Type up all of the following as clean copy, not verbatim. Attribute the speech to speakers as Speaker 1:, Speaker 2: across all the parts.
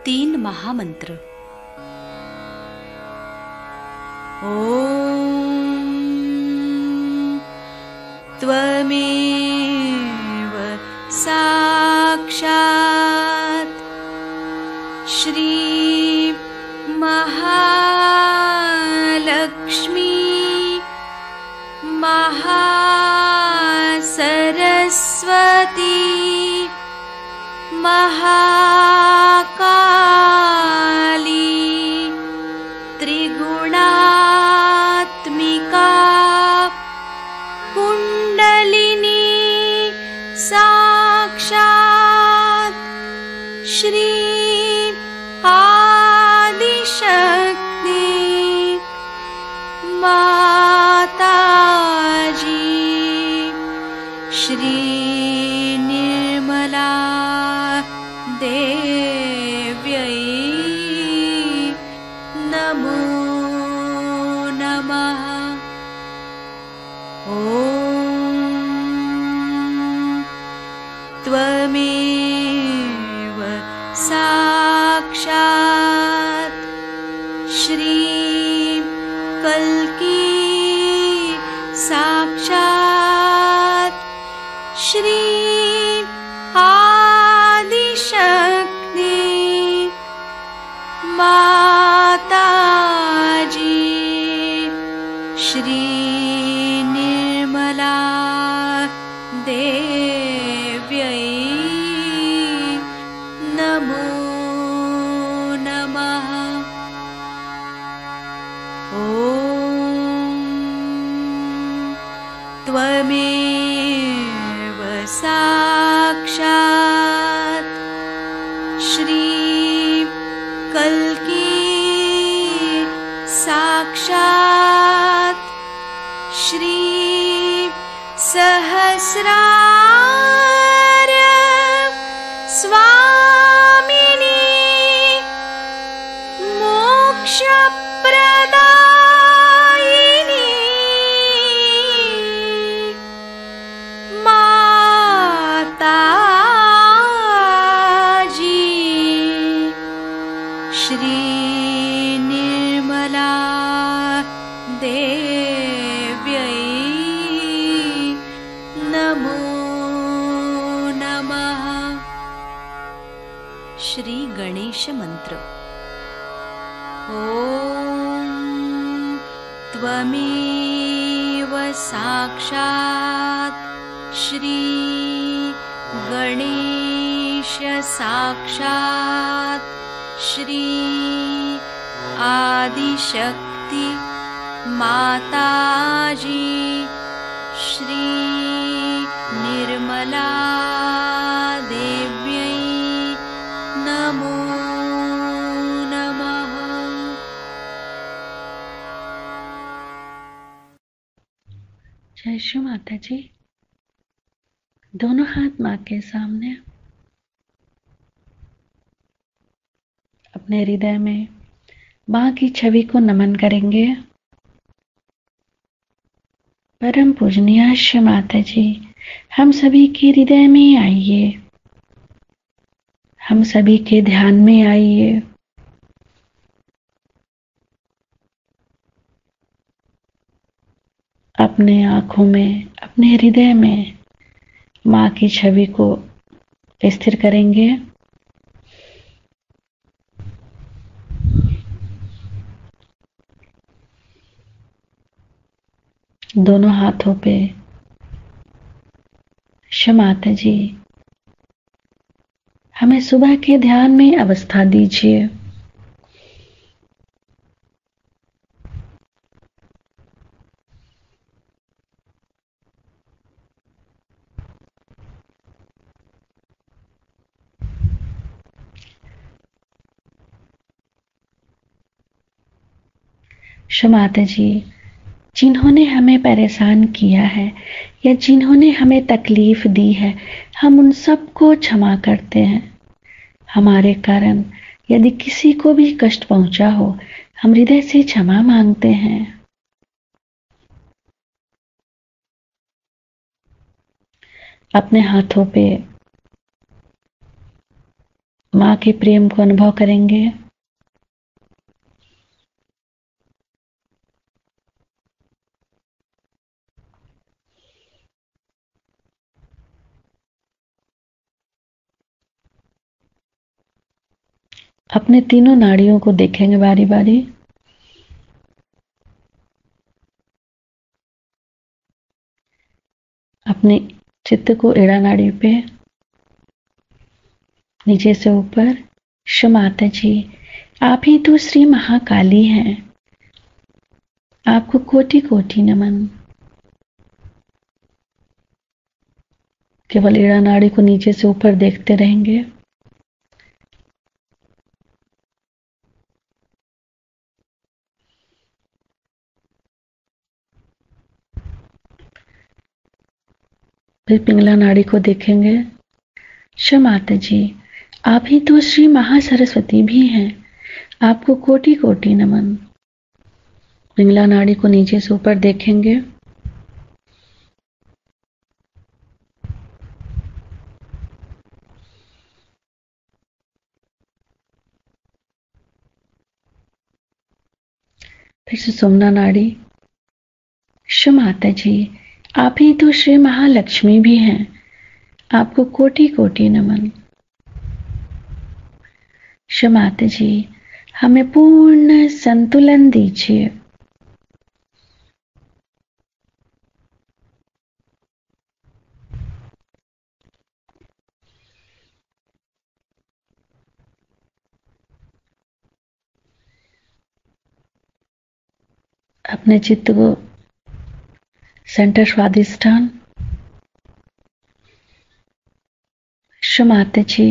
Speaker 1: तीन महामंत्र। ओम त्वमेव साक्षात् श्री महालक्ष्मी महासरस्वती महाकाली त्रिगुणात्मिका कुंडलिनी साक्षात् श्री आदिशक्ति माताजी श्री निर्मला देव्यै नमो नमः। ॐ त्वमेव साक्षात् श्री कल्की साक्षात् श्री आदिशक्ति माताजी श्री निर्मला देव्यै नमो नमः। ॐ त्वमेव साक्षात् श्री कल्की साक्षात् श्री सहस्रार स्वामिनी मोक्षप्रदायिनी माताजी श्री निर्मला देव्यै नमो नमः। श्री गणेश मंत्र। ओम त्वमेव साक्षात् श्री गणेश साक्षात् श्री आदिशक्ति माताजी श्री निर्मला देव्यै नमो नमः।
Speaker 2: जय श्री माता जी। दोनों हाथ माँ के सामने, अपने हृदय में माँ की छवि को नमन करेंगे। परम पूजनीय श्री माता जी, हम सभी के हृदय में आइए, हम सभी के ध्यान में आइए। अपने आंखों में, अपने हृदय में माँ की छवि को स्थिर करेंगे। दोनों हाथों पे माता जी हमें सुबह के ध्यान में अवस्था दीजिए। माता जी, जिन्होंने हमें परेशान किया है या जिन्होंने हमें तकलीफ दी है, हम उन सबको क्षमा करते हैं। हमारे कारण यदि किसी को भी कष्ट पहुंचा हो, हम हृदय से क्षमा मांगते हैं। अपने हाथों पे माँ के प्रेम को अनुभव करेंगे। अपने तीनों नाड़ियों को देखेंगे बारी बारी। अपने चित्त को एड़ा नाड़ी पे नीचे से ऊपर। माता जी, आप ही तो श्री महाकाली हैं, आपको कोटि कोटि नमन। केवल एड़ा नाड़ी को नीचे से ऊपर देखते रहेंगे। फिर पिंगला नाड़ी को देखेंगे। माता जी, आप ही तो श्री महासरस्वती भी हैं, आपको कोटि कोटि नमन। पिंगला नाड़ी को नीचे से ऊपर देखेंगे। फिर से सुमना नाड़ी। माता जी, आप ही तो श्री महालक्ष्मी भी हैं, आपको कोटि कोटि नमन। माता जी, हमें पूर्ण संतुलन दीजिए। अपने चित्त को सेंटर स्वादिष्ठान। माता जी,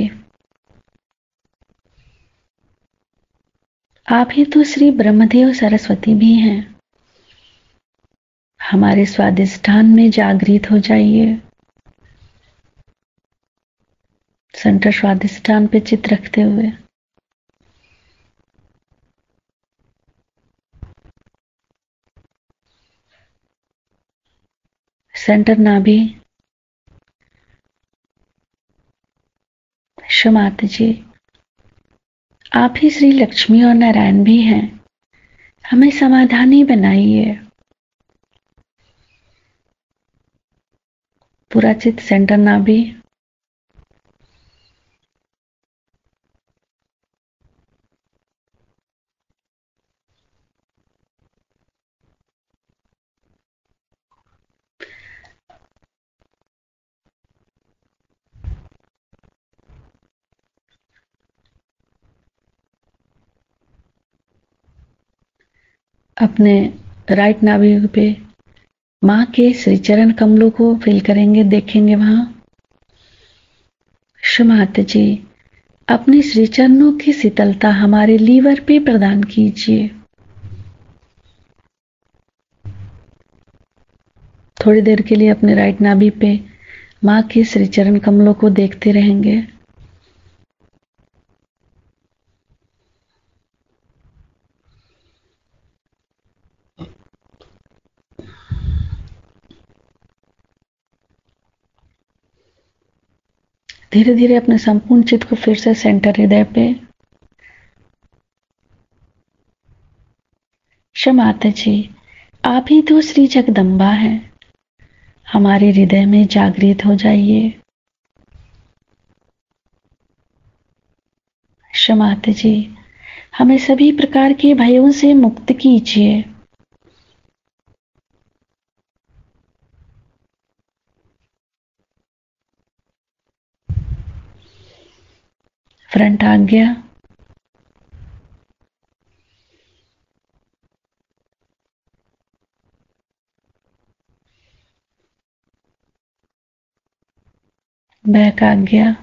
Speaker 2: आप ही तो श्री ब्रह्मदेव सरस्वती भी हैं, हमारे स्वादिष्ठान में जागृत हो जाइए। सेंटर स्वादिष्ठान पे चित्त रखते हुए सेंटर नाभि। माता जी, आप ही श्री लक्ष्मी और नारायण भी हैं, हमें समाधानी बनाइए। पूरा चित्त सेंटर नाभि। अपने राइट नाभि पे माँ के श्री चरण कमलों को फील करेंगे, देखेंगे वहां। माता जी, अपने श्री चरणों की शीतलता हमारे लीवर पे प्रदान कीजिए। थोड़ी देर के लिए अपने राइट नाभि पे माँ के श्री चरण कमलों को देखते रहेंगे। धीरे धीरे अपने संपूर्ण चित्त को फिर से सेंटर हृदय पे। माता जी, आप ही तो श्री जगदम्बा हैं, हमारे हृदय में जागृत हो जाइए। माता जी, हमें सभी प्रकार के भयों से मुक्त कीजिए। फ्रंट आज्ञा। बैक आज्ञा।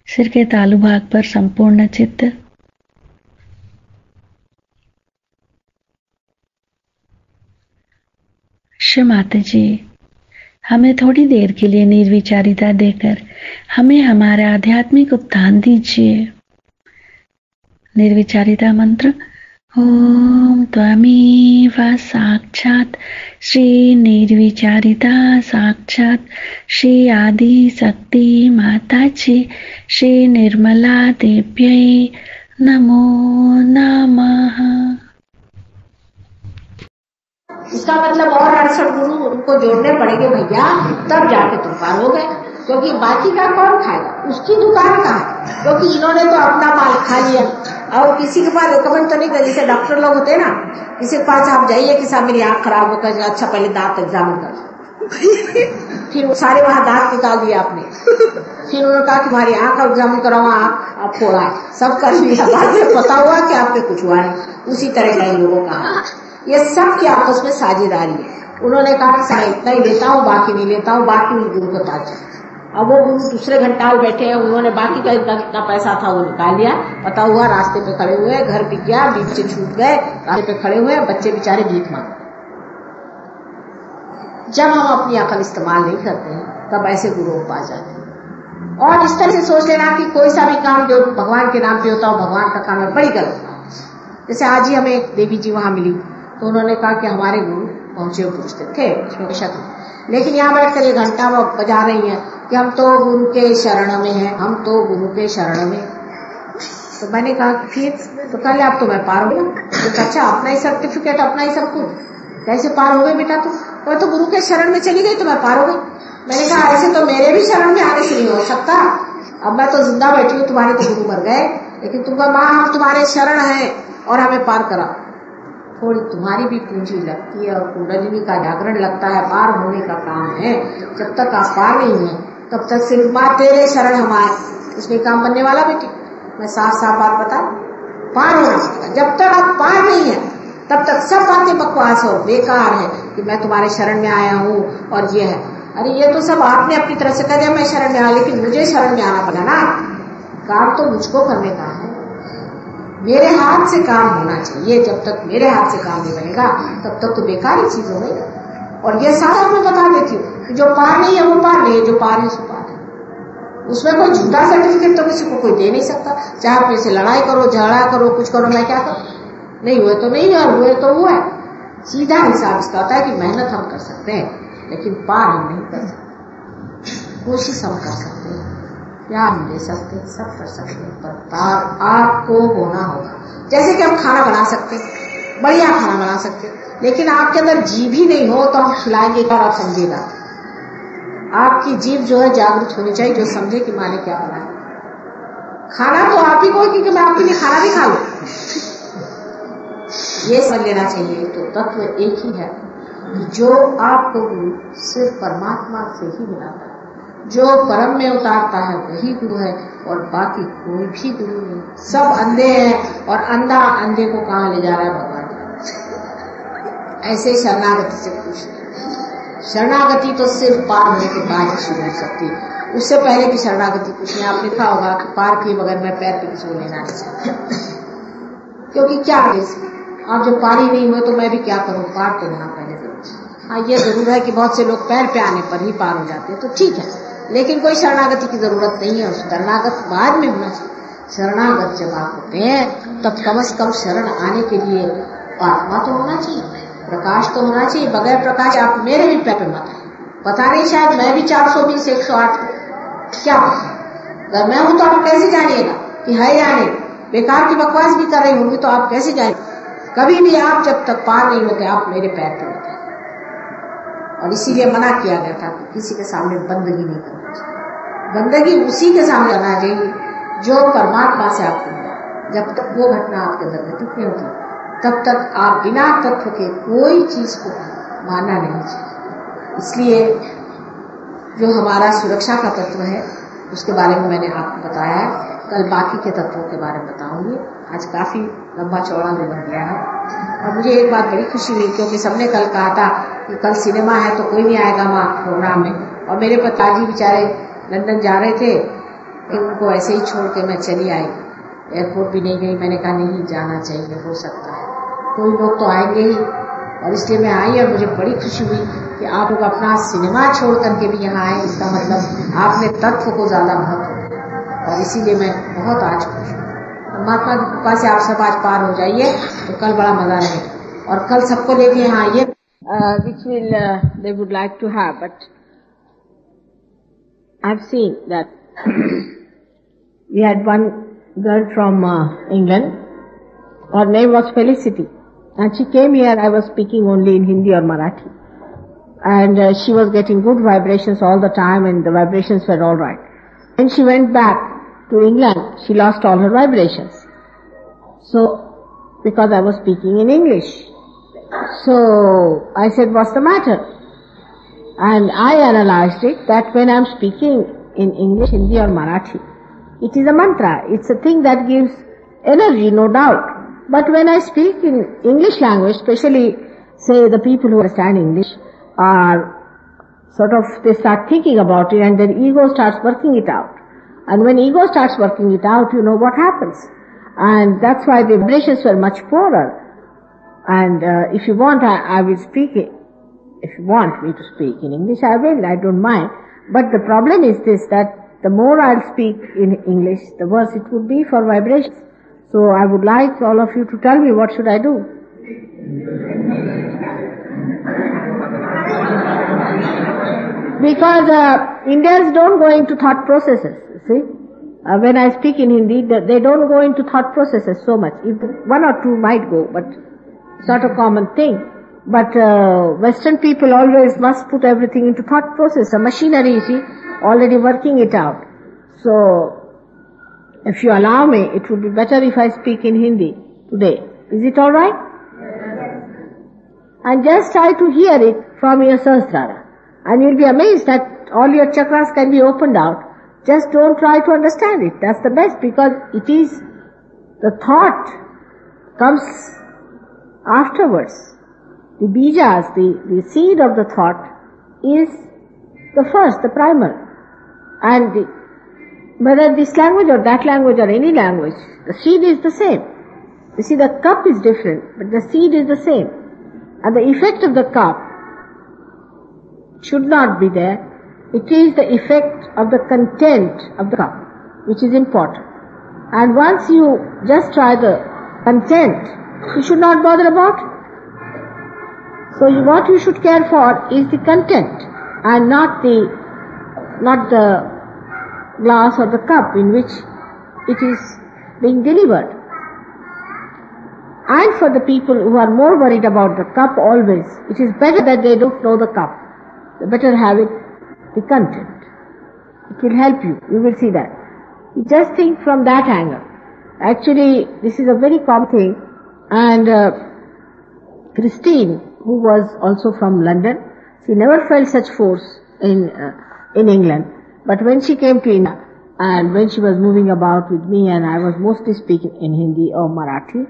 Speaker 2: सिर के तालु भाग पर संपूर्ण चित्त। माता जी, हमें थोड़ी देर के लिए निर्विचारिता देकर हमें हमारा आध्यात्मिक उत्थान दीजिए। निर्विचारिता मंत्र ओम त्वमेव साक्षात् श्री निर्विचारिता साक्षात् श्री आदि शक्ति माता जी श्री निर्मला देव्यै नमो नमः।
Speaker 3: इसका मतलब और 68 गुरु उनको जोड़ने पड़ेंगे भैया, तब जाके तुम पार हो गए, क्योंकि बाकी का कौन खाएगा, उसकी दुकान कहाँ है, क्योंकि इन्होंने तो अपना माल खा लिया। और किसी के पास रिकमेंड तो नहीं कर, जैसे डॉक्टर लोग होते हैं ना, किसी के पास आप जाइए कि साहब मेरी आंख खराब हो गई, अच्छा पहले दांत एग्जामिन कर, फिर वो सारे वहां दांत निकाल दिए आपने, फिर उन्होंने कहा कि तुम्हारी आंख का एग्जामिन कराओ, आंख आप फोड़ा है, सब कर लिया, बाद में पता हुआ कि आपके कुछ हुआ है। उसी तरह का इन लोगों का ये सब की आपस में साझेदारी है। उन्होंने कहा कि मैं इतना ही लेता हूँ, बाकी नहीं लेता हूँ, बाकी उस गुरु के पास। अब वो गुरु दूसरे घंटाल बैठे हैं, उन्होंने बाकी का जितना पैसा था वो निकाल लिया, पता हुआ रास्ते पे खड़े हुए, घर बिक गया, बीच से छूट गए, रास्ते पे खड़े हुए, बच्चे बेचारे भीख मांगे। जब हम अपनी अकल इस्तेमाल नहीं करते हैं तब ऐसे गुरुओं के पास जाते हैं। और इस तरह से सोच लेना कि कोई सा भी काम जो भगवान के नाम पे होता हो, भगवान का काम है, बड़ी गलत। जैसे आज ही हमें एक देवी जी वहां मिली, तो उन्होंने कहा कि हमारे गुरु पहुंचे हुए पुरुष थे, उसमें शक नहीं, लेकिन यहाँ बैठकर ये घंटा बजा रही है कि हम तो गुरु के शरण में हैं, हम तो गुरु के शरण में। तो मैंने कहा कि फिर तो कल आप तो मैं पार हो गया। तो अच्छा, अपना ही सर्टिफिकेट, अपना ही सब कुछ, कैसे पार हो गए बेटा? तो गुरु के शरण में चली गई तो मैं पार हो गई। मैंने कहा ऐसे तो मेरे भी शरण में आने से नहीं हो सकता, अब मैं तो जिंदा बैठी हूँ, तुम्हारे तो गुरु मर गए, लेकिन तुम कहा माँ हम तुम्हारे शरण हैं और हमें पार करा। थोड़ी तुम्हारी भी पूंजी लगती है और कुंडलिनी का जागरण लगता है, पार होने का काम है। जब तक आप पार नहीं हुए तब तक सिर्फ माँ तेरे शरण हम आए, उसमें काम बनने वाला बेटी। मैं साफ साफ बात बता, पार होना चाहिए। जब तक आप पार नहीं है तब तक सब बातें बकवास और बेकार है कि मैं तुम्हारे शरण में आया हूँ और ये है। अरे ये तो सब आपने अपनी तरफ से कर दिया, मैं शरण में आया, लेकिन मुझे शरण में आना पड़ा ना, काम तो मुझको करने का है, मेरे हाथ से काम होना चाहिए। जब तक मेरे हाथ से काम नहीं बनेगा तब तक तो बेकार ही चीज हो गई। और ये सारा मैं बता देती हूँ कि जो पार नहीं है वो पार नहीं है, जो पार है उसको पार है। उसमें कोई झूठा सर्टिफिकेट तो किसी को कोई दे नहीं सकता। चाहे आप मेरे से लड़ाई करो, झगड़ा करो, कुछ करो, मैं क्या करूँ? नहीं हुए तो नहीं है, हुए तो हुआ है। सीधा हिसाब इसका होता है कि मेहनत हम कर सकते हैं लेकिन पार हम नहीं कर सकते। कोशिश हम कर सकते हैं, क्या हम ले सकते हैं, सब कर सकते हैं, पर पार आपको होना होगा। जैसे कि हम खाना बना सकते हैं, बढ़िया खाना बना सकते हैं, लेकिन आपके अंदर जीभ ही नहीं हो तो हम खिलाएंगे और आप समझेगा। आपकी जीभ जो है जागरूक होनी चाहिए, जो समझे कि माने क्या बनाए। खाना तो आप ही को, क्योंकि मैं आपके लिए खाना भी खा लूं, ये समझ लेना चाहिए। तो तत्व एक ही है कि जो आपको गुरु सिर्फ परमात्मा से ही मिलाता है, जो परम में उतारता है वही गुरु है, और बाकी कोई भी गुरु नहीं। सब अंधे हैं और अंधा अंधे को कहाँ ले जा रहा है भगवान। ऐसे शरणागति से पूछ, शरणागति तो सिर्फ पार होने के बाद ही शुरू हो सकती है, उससे पहले की शरणागति कुछ नहीं। आप लिखा होगा कि पार किए बगैर मैं पैर पे किसी को लेना नहीं चाहता, क्योंकि क्या आप जब पार ही नहीं हुए तो मैं भी क्या करूं, पार तो होना पहले जरूर। हाँ ये जरूर है कि बहुत से लोग पैर पे आने पर ही पार हो जाते हैं, तो ठीक है, लेकिन कोई शरणागति की जरूरत नहीं है। शरणागत बाद में होना चाहिए। शरणागत जब आप होते हैं तब कम से कम शरण आने के लिए आत्मा तो होना चाहिए, प्रकाश तो होना चाहिए। बगैर प्रकाश आप मेरे भी पैर पे मत आए। पता नहीं, शायद मैं भी 420 108 क्या अगर मैं हूं तो आप कैसे जानिएगा कि है या नहीं? बेकार की बकवास भी कर रही होंगी तो आप कैसे जानिए? कभी भी आप जब तक पार नहीं होते आप मेरे पैर पे होते हैं। और इसीलिए मना किया गया था कि किसी के सामने बंदगी नहीं करना चाहिए। बंदगी उसी के सामने करना चाहिए जो परमात्मा से आपको मिला। जब तक वो घटना आपके अंदर घटित नहीं होती तब तक आप बिना तत्व के कोई चीज को मानना नहीं चाहिए। इसलिए जो हमारा सुरक्षा का तत्व है उसके बारे में मैंने आपको बताया है। कल बाकी के तत्वों के बारे में बताऊंगी। आज काफी लंबा चौड़ा भी बन गया है। और मुझे एक बात बड़ी खुशी हुई, क्योंकि सबने कल कहा था कि कल सिनेमा है तो कोई नहीं आएगा माँ प्रोग्राम में, और मेरे पिताजी बेचारे लंदन जा रहे थे, उनको ऐसे ही छोड़ के मैं चली आई, एयरपोर्ट भी नहीं गई। मैंने कहा नहीं जाना चाहिए, हो सकता है कोई लोग तो आएंगे ही, और इसलिए मैं आई। और मुझे बड़ी खुशी हुई कि आप लोग अपना सिनेमा छोड़ करके भी यहाँ आए। इसका मतलब आपने तत्व को ज्यादा महत्व, और इसीलिए मैं बहुत आज खुश हूँ। महात्मा की कृपा से आप सब आज पार हो जाइए तो कल बड़ा मजा रहेगा। और कल सबको लेके यहाँ आइए, which will they would like to have, but I've seen that we had one girl from England. Her name was Felicity, and she came here. I was speaking only in Hindi or Marathi, and she was getting good vibrations all the time, and the vibrations were all right. When she went back to England, she lost all her vibrations. So, because I was speaking in English. So, I said, what's the matter? And I analyzed it that when I'm speaking in English, Hindi or Marathi, it is a mantra. It's a thing that gives energy, no doubt. But when I speak in English language, especially, say, the people who understand English are sort of, they start thinking about it and their ego starts working it out. And when ego starts working it out, you know what happens. And that's why the vibrations were much poorer. And if you want, I will speak it. If you want me to speak in English, I will. I don't mind. But the problem is this, that the more I'll speak in English, the worse it would be for vibrations. So I would like all of you to tell me what should I do. Because Indians don't go into thought processes, you see. When I speak in Hindi, they don't go into thought processes so much. If one or two might go, but it's not a common thing. But Western people always must put everything into thought process. The machinery, you see, already working it out. So, if you allow me, it would be better if I speak in Hindi today. Is it alright? And just try to hear it from your Sahasrara. And you'll be amazed that all your chakras can be opened out. Just don't try to understand it. That's the best, because it is, the thought comes afterwards. The bijas, the seed of the thought is the first, the primal. And whether this language or that language or any language, the seed is the same. You see, the cup is different, but the seed is the same. And the effect of the cup should not be there. It is the effect of the content of the cup, which is important. And once you just try the content, you should not bother about it. So what you should care for is the content and not the glass or the cup in which it is being delivered. And for the people who are more worried about the cup always, it is better that they don't know the cup. They better have it, the content. It will help you. You will see that. You just think from that angle. Actually, this is a very common thing. And Christine, who was also from London, she never felt such force in England. But when she came to India, and when she was moving about with me, and I was mostly speaking in Hindi or Marathi,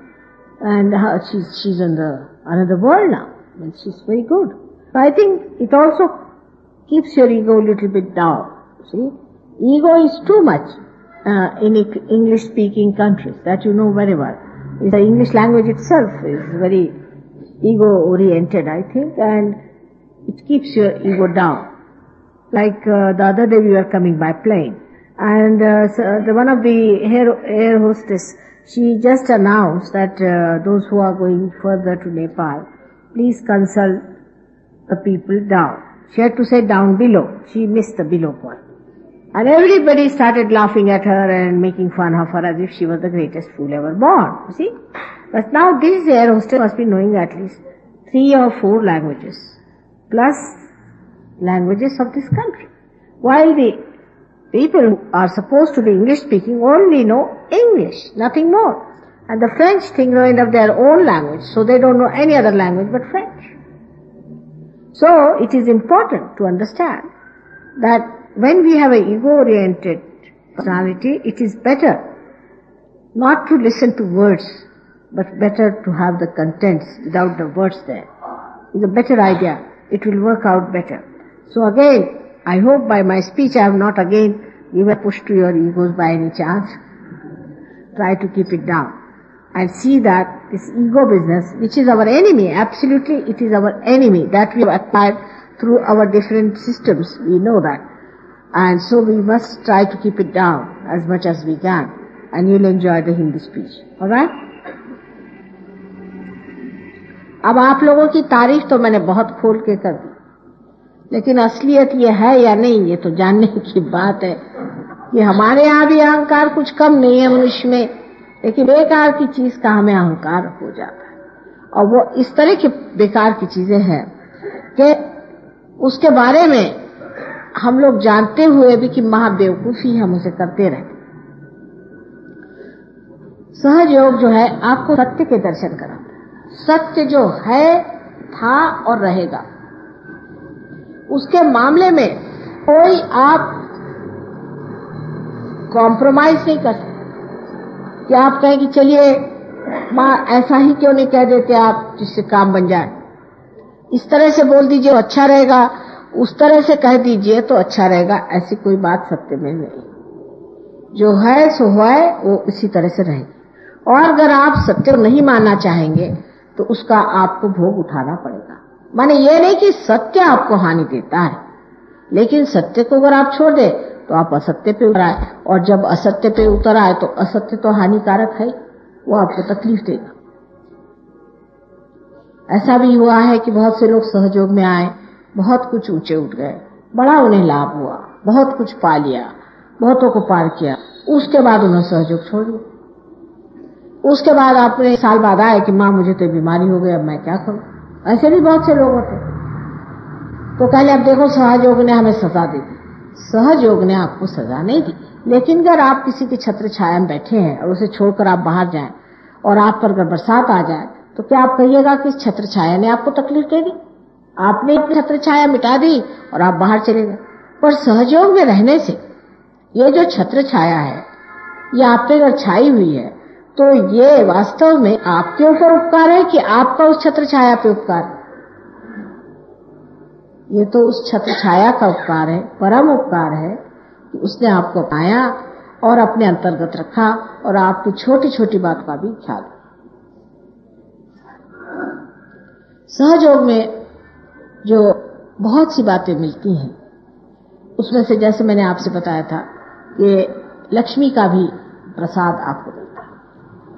Speaker 3: and she's in another world now, and she's very good. So I think it also keeps your ego a little bit down. See, ego is too much in English-speaking countries, that you know very well. The English language itself is very ego-oriented, I think, and it keeps your ego down. Like the other day we were coming by plane, and one of the air hostess, she just announced that those who are going further to Nepal, please consult the people down. She had to say down below. She missed the below part. And everybody started laughing at her and making fun of her as if she was the greatest fool ever born. You see? But now this air hostess must be knowing at least 3 or 4 languages, plus languages of this country. While the people who are supposed to be English speaking only know English, nothing more. And the French think knowing of their own language, so they don't know any other language but French. So it is important to understand that when we have an ego-oriented personality, it is better not to listen to words, but better to have the contents without the words there. It's a better idea. It will work out better. So again, I hope by my speech I have not again given a push to your egos by any chance. Try to keep it down. And see that this ego business, which is our enemy, absolutely it is our enemy, that we have acquired through our different systems, we know that. And so we must try to keep it down as much as we can. and you'll enjoy the Hindi speech. All right? अब आप लोगों की तारीफ तो मैंने बहुत खोल के कर दी, लेकिन असलियत ये है या नहीं ये तो जानने की बात है कि हमारे यहाँ भी अहंकार कुछ कम नहीं है मनुष्य में, लेकिन बेकार की चीज का हमें अहंकार हो जाता है। और वो इस तरह की बेकार की चीजें हैं कि उसके बारे में हम लोग जानते हुए भी कि महाबेवकूफी हम उसे करते रहते। सहज योग जो है आपको सत्य के दर्शन कराता है। सत्य जो है, था और रहेगा, उसके मामले में कोई आप कॉम्प्रोमाइज नहीं कर सकते कि आप कहें कि चलिए माँ ऐसा ही क्यों नहीं कह देते आप जिससे काम बन जाए, इस तरह से बोल दीजिए तो अच्छा रहेगा, उस तरह से कह दीजिए तो अच्छा रहेगा। ऐसी कोई बात सत्य में नहीं। जो है सो है, वो इसी तरह से रहेगी। और अगर आप सत्य नहीं मानना चाहेंगे तो उसका आपको भोग उठाना पड़ेगा। माने ये नहीं कि सत्य आपको हानि देता है, लेकिन सत्य को अगर आप छोड़ दे तो आप असत्य पे उतर आए, और जब असत्य पे उतर आए तो असत्य तो हानिकारक है, वो आपको तकलीफ देगा। ऐसा भी हुआ है कि बहुत से लोग सहयोग में आए, बहुत कुछ ऊंचे उठ गए, बड़ा उन्हें लाभ हुआ, बहुत कुछ पा लिया, बहुतों को पार किया, उसके बाद उन्होंने सहयोग छोड़ दिया। उसके बाद आपने साल बाद आए कि माँ मुझे तो बीमारी हो गई, अब मैं क्या करूं। ऐसे भी बहुत से लोग होते। तो कहले अब देखो सहयोग ने हमें सजा दे दी। सहयोग ने आपको सजा नहीं दी, लेकिन अगर आप किसी की छत्र छाया में बैठे हैं और उसे छोड़कर आप बाहर जाएं और आप पर अगर बरसात आ जाए तो क्या आप कहिएगा कि इस छत्र छाया ने आपको तकलीफ दे दी? आपने अपनी छत्र छाया मिटा दी और आप बाहर चले गए। पर सहयोग में रहने से ये जो छत्र छाया है ये आप पे अगर छाई हुई है तो ये वास्तव में आपके ऊपर उपकार है कि आपका उस छत्र छाया पे उपकार है? ये तो उस छत्र छाया का उपकार है, परम उपकार है कि उसने आपको पाया और अपने अंतर्गत रखा और आपकी छोटी छोटी बात का भी ख्याल। सहयोग में जो बहुत सी बातें मिलती हैं उसमें से जैसे मैंने आपसे बताया था कि लक्ष्मी का भी प्रसाद आपको मिलता है,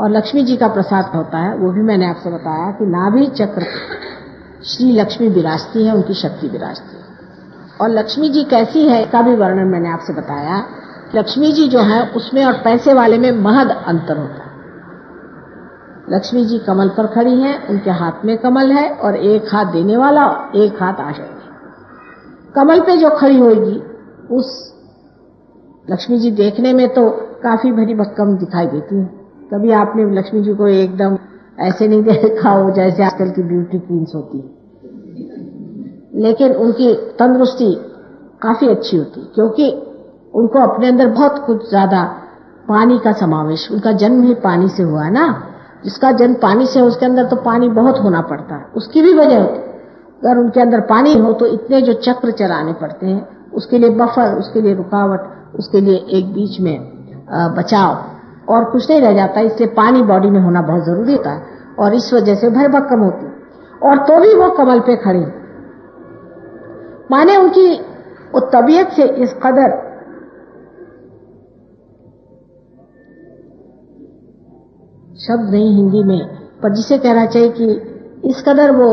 Speaker 3: और लक्ष्मी जी का प्रसाद होता है वो भी मैंने आपसे बताया कि नाभि चक्र श्री लक्ष्मी विराजती है, उनकी शक्ति विराजती है। और लक्ष्मी जी कैसी है का भी वर्णन मैंने आपसे बताया। लक्ष्मी जी जो है उसमें और पैसे वाले में महद अंतर होता है। लक्ष्मी जी कमल पर खड़ी हैं, उनके हाथ में कमल है और एक हाथ देने वाला, एक हाथ आश्रय है। कमल पे जो खड़ी होगी उस लक्ष्मी जी देखने में तो काफी भरी भक्कम दिखाई देती है। कभी आपने लक्ष्मी जी को एकदम ऐसे नहीं देखा हो जैसे आजकल की ब्यूटी क्वींस होती है, लेकिन उनकी तंदुरुस्ती काफी अच्छी होती है क्योंकि उनको अपने अंदर बहुत कुछ ज्यादा पानी का समावेश, उनका जन्म ही पानी से हुआ ना। जिसका जन्म पानी से है उसके अंदर तो पानी बहुत होना पड़ता है, उसकी भी वजह होती है। अगर उनके अंदर पानी हो तो इतने जो चक्र चलाने पड़ते हैं, उसके लिए बफर, उसके लिए रुकावट, उसके लिए एक बीच में बचाव और कुछ नहीं रह जाता। इसलिए पानी बॉडी में होना बहुत जरूरी होता है और इस वजह से भरभक्कम होती है। और तो भी वो कमल पे खड़ी, माने उनकी वो तबीयत से इस कदर शब्द नहीं हिंदी में, पर जिसे कहना चाहिए कि इस कदर वो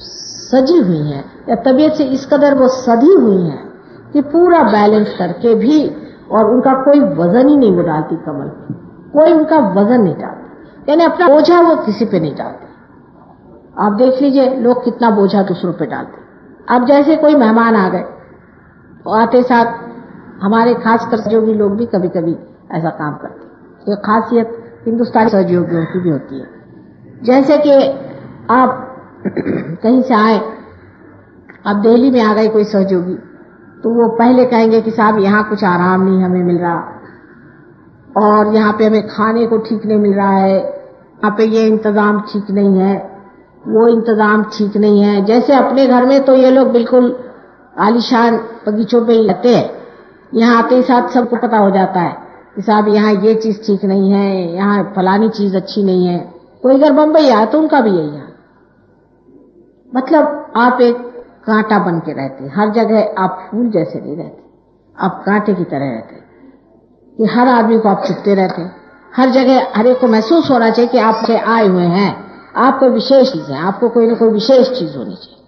Speaker 3: सजी हुई हैं या तबीयत से इस कदर वो सधी हुई हैं कि पूरा बैलेंस करके भी, और उनका कोई वजन ही नहीं वो डालती कमल पे, कोई उनका वजन नहीं डालती, यानी अपना बोझा वो किसी पे नहीं डालती। आप देख लीजिए लोग कितना बोझा दूसरों पे डालते। अब जैसे कोई मेहमान आ गए तो आते साथ हमारे खासकर सहयोगी लोग भी कभी कभी ऐसा काम करते। ये खासियत हिंदुस्तानी सहयोगियों की भी होती है। जैसे कि आप कहीं से आए, अब दिल्ली में आ गए कोई सहयोगी, तो वो पहले कहेंगे कि साहब यहाँ कुछ आराम नहीं हमें मिल रहा, और यहाँ पे हमें खाने को ठीक नहीं मिल रहा है, यहाँ पे ये इंतजाम ठीक नहीं है, वो इंतजाम ठीक नहीं है। जैसे अपने घर में तो ये लोग बिल्कुल आलीशान बगीचों पे ही रहते हैं, यहाँ आते ही साथ सबको पता हो जाता है कि साहब यहाँ ये चीज ठीक नहीं है, यहाँ फलानी चीज अच्छी नहीं है। कोई अगर बम्बई आया तो उनका भी यही है। मतलब आप एक कांटा बन के रहते, हर जगह आप फूल जैसे नहीं रहते, आप कांटे की तरह रहते। कि हर आदमी को आप चुपते रहते हैं। हर जगह हर एक को महसूस होना चाहिए कि आप आए हुए हैं, आप कोई विशेष चीज है, आपको कोई ना कोई विशेष चीज होनी चाहिए।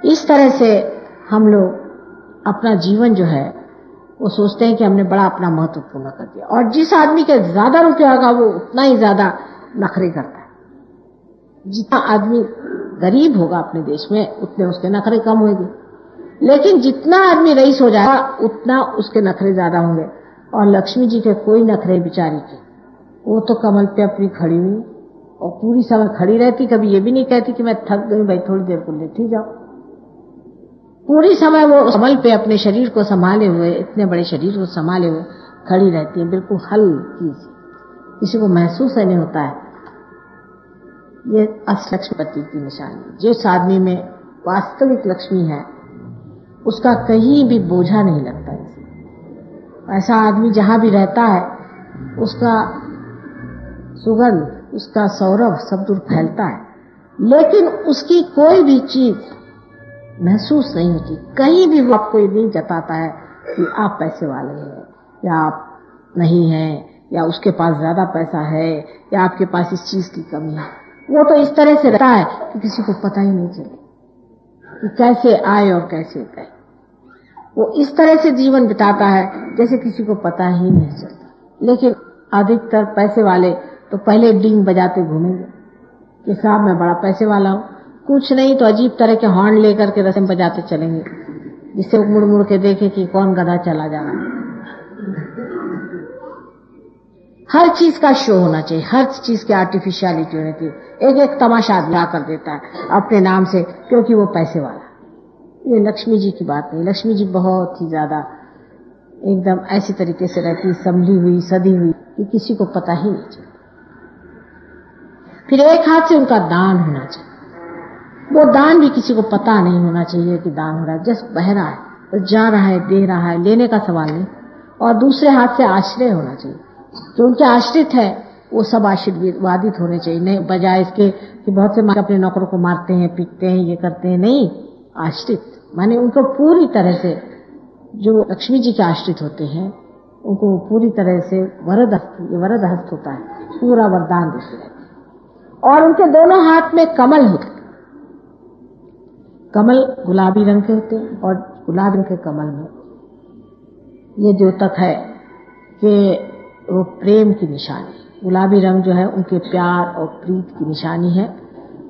Speaker 3: इस तरह से हम लोग अपना जीवन जो है वो सोचते हैं कि हमने बड़ा अपना महत्वपूर्ण कर दिया, और जिस आदमी के ज्यादा रुपया होगा वो उतना ही ज्यादा नखरे करता है। जितना आदमी गरीब होगा अपने देश में उतने उसके नखरे कम होंगे, लेकिन जितना आदमी रईस हो जाएगा उतना उसके नखरे ज्यादा होंगे। और लक्ष्मी जी के कोई नखरे बिचारी के, वो तो कमल पे अपनी खड़ी हुई और पूरी समय खड़ी रहती, कभी ये भी नहीं कहती कि मैं थक गई भाई थोड़ी देर को लेटी जाओ। पूरी समय वो कमल पे अपने शरीर को संभाले हुए, इतने बड़े शरीर को संभाले हुए खड़ी रहती है, बिल्कुल हल्की सी, किसी को महसूस नहीं होता है। ये लक्ष्मीपति की निशानी। जिस आदमी में वास्तविक लक्ष्मी है उसका कहीं भी बोझा नहीं लगता है। ऐसा आदमी जहां भी रहता है उसका सुगंध, उसका सौरभ सब दूर फैलता है, लेकिन उसकी कोई भी चीज महसूस नहीं होती। कहीं भी वो आपको ये नहीं जताता है कि आप पैसे वाले हैं या आप नहीं हैं, या उसके पास ज्यादा पैसा है या आपके पास इस चीज की कमी है। वो तो इस तरह से रहता है कि किसी को पता ही नहीं चले कि कैसे आए और कैसे गए। वो इस तरह से जीवन बिताता है जैसे किसी को पता ही नहीं चलता। लेकिन अधिकतर पैसे वाले तो पहले डींग बजाते घूमेंगे कि साहब मैं बड़ा पैसे वाला हूं, कुछ नहीं तो अजीब तरह के हॉर्न लेकर के रस्म बजाते चलेंगे, जिससे वो मुड़ मुड़ के देखे कि कौन गधा चला जा रहा है। हर चीज का शो होना चाहिए, हर चीज की आर्टिफिशियलिटी होनी चाहिए। एक एक तमाशा ला कर देता है अपने नाम से क्योंकि वो पैसे वाला। ये लक्ष्मी जी की बात नहीं। लक्ष्मी जी बहुत ही ज्यादा एकदम ऐसी तरीके से रहती, संभली हुई, सदी हुई कि किसी को पता ही नहीं चलता। फिर एक हाथ से उनका दान होना चाहिए, वो दान भी किसी को पता नहीं होना चाहिए कि दान हो रहा है। जस्ट बह रहा है, तो जा रहा है, दे रहा है, लेने का सवाल नहीं। और दूसरे हाथ से आश्रय होना चाहिए। जो उनके आश्रित है वो सब आशीर्वादित होने चाहिए, नहीं बजाय इसके कि बहुत से अपने नौकरों को मारते हैं, पीटते हैं, ये करते हैं। नहीं, आश्रित माने उनको पूरी तरह से, जो लक्ष्मी जी के आश्रित होते हैं उनको पूरी तरह से वरद हस्त होता है, पूरा वरदान देते रहते हैं। और उनके दोनों हाथ में कमल होते हैं। कमल गुलाबी रंग के होते हैं और गुलाबी रंग के कमल में ये द्योतक है कि वो प्रेम की निशानी। गुलाबी रंग जो है उनके प्यार और प्रीत की निशानी है।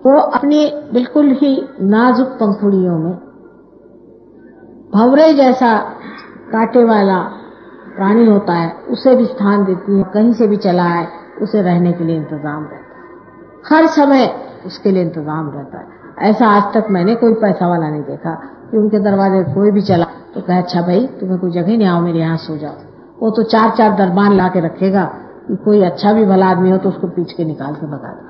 Speaker 3: वो अपने बिल्कुल ही नाजुक पंखुड़ियों में भंवरे जैसा कांटे वाला प्राणी होता है उसे भी स्थान देती है। कहीं से भी चला है उसे रहने के लिए इंतजाम रहता है, हर समय उसके लिए इंतजाम रहता है। ऐसा आज तक मैंने कोई पैसा वाला नहीं देखा कि उनके दरवाजे कोई भी चला तो कहे अच्छा भाई तुम्हें कोई जगह नहीं, आओ मेरे यहाँ सो जाओ। वो तो 4-4 दरबान ला के रखेगा कि कोई अच्छा भी भला आदमी हो तो उसको पीछ के निकाल के भगा दे।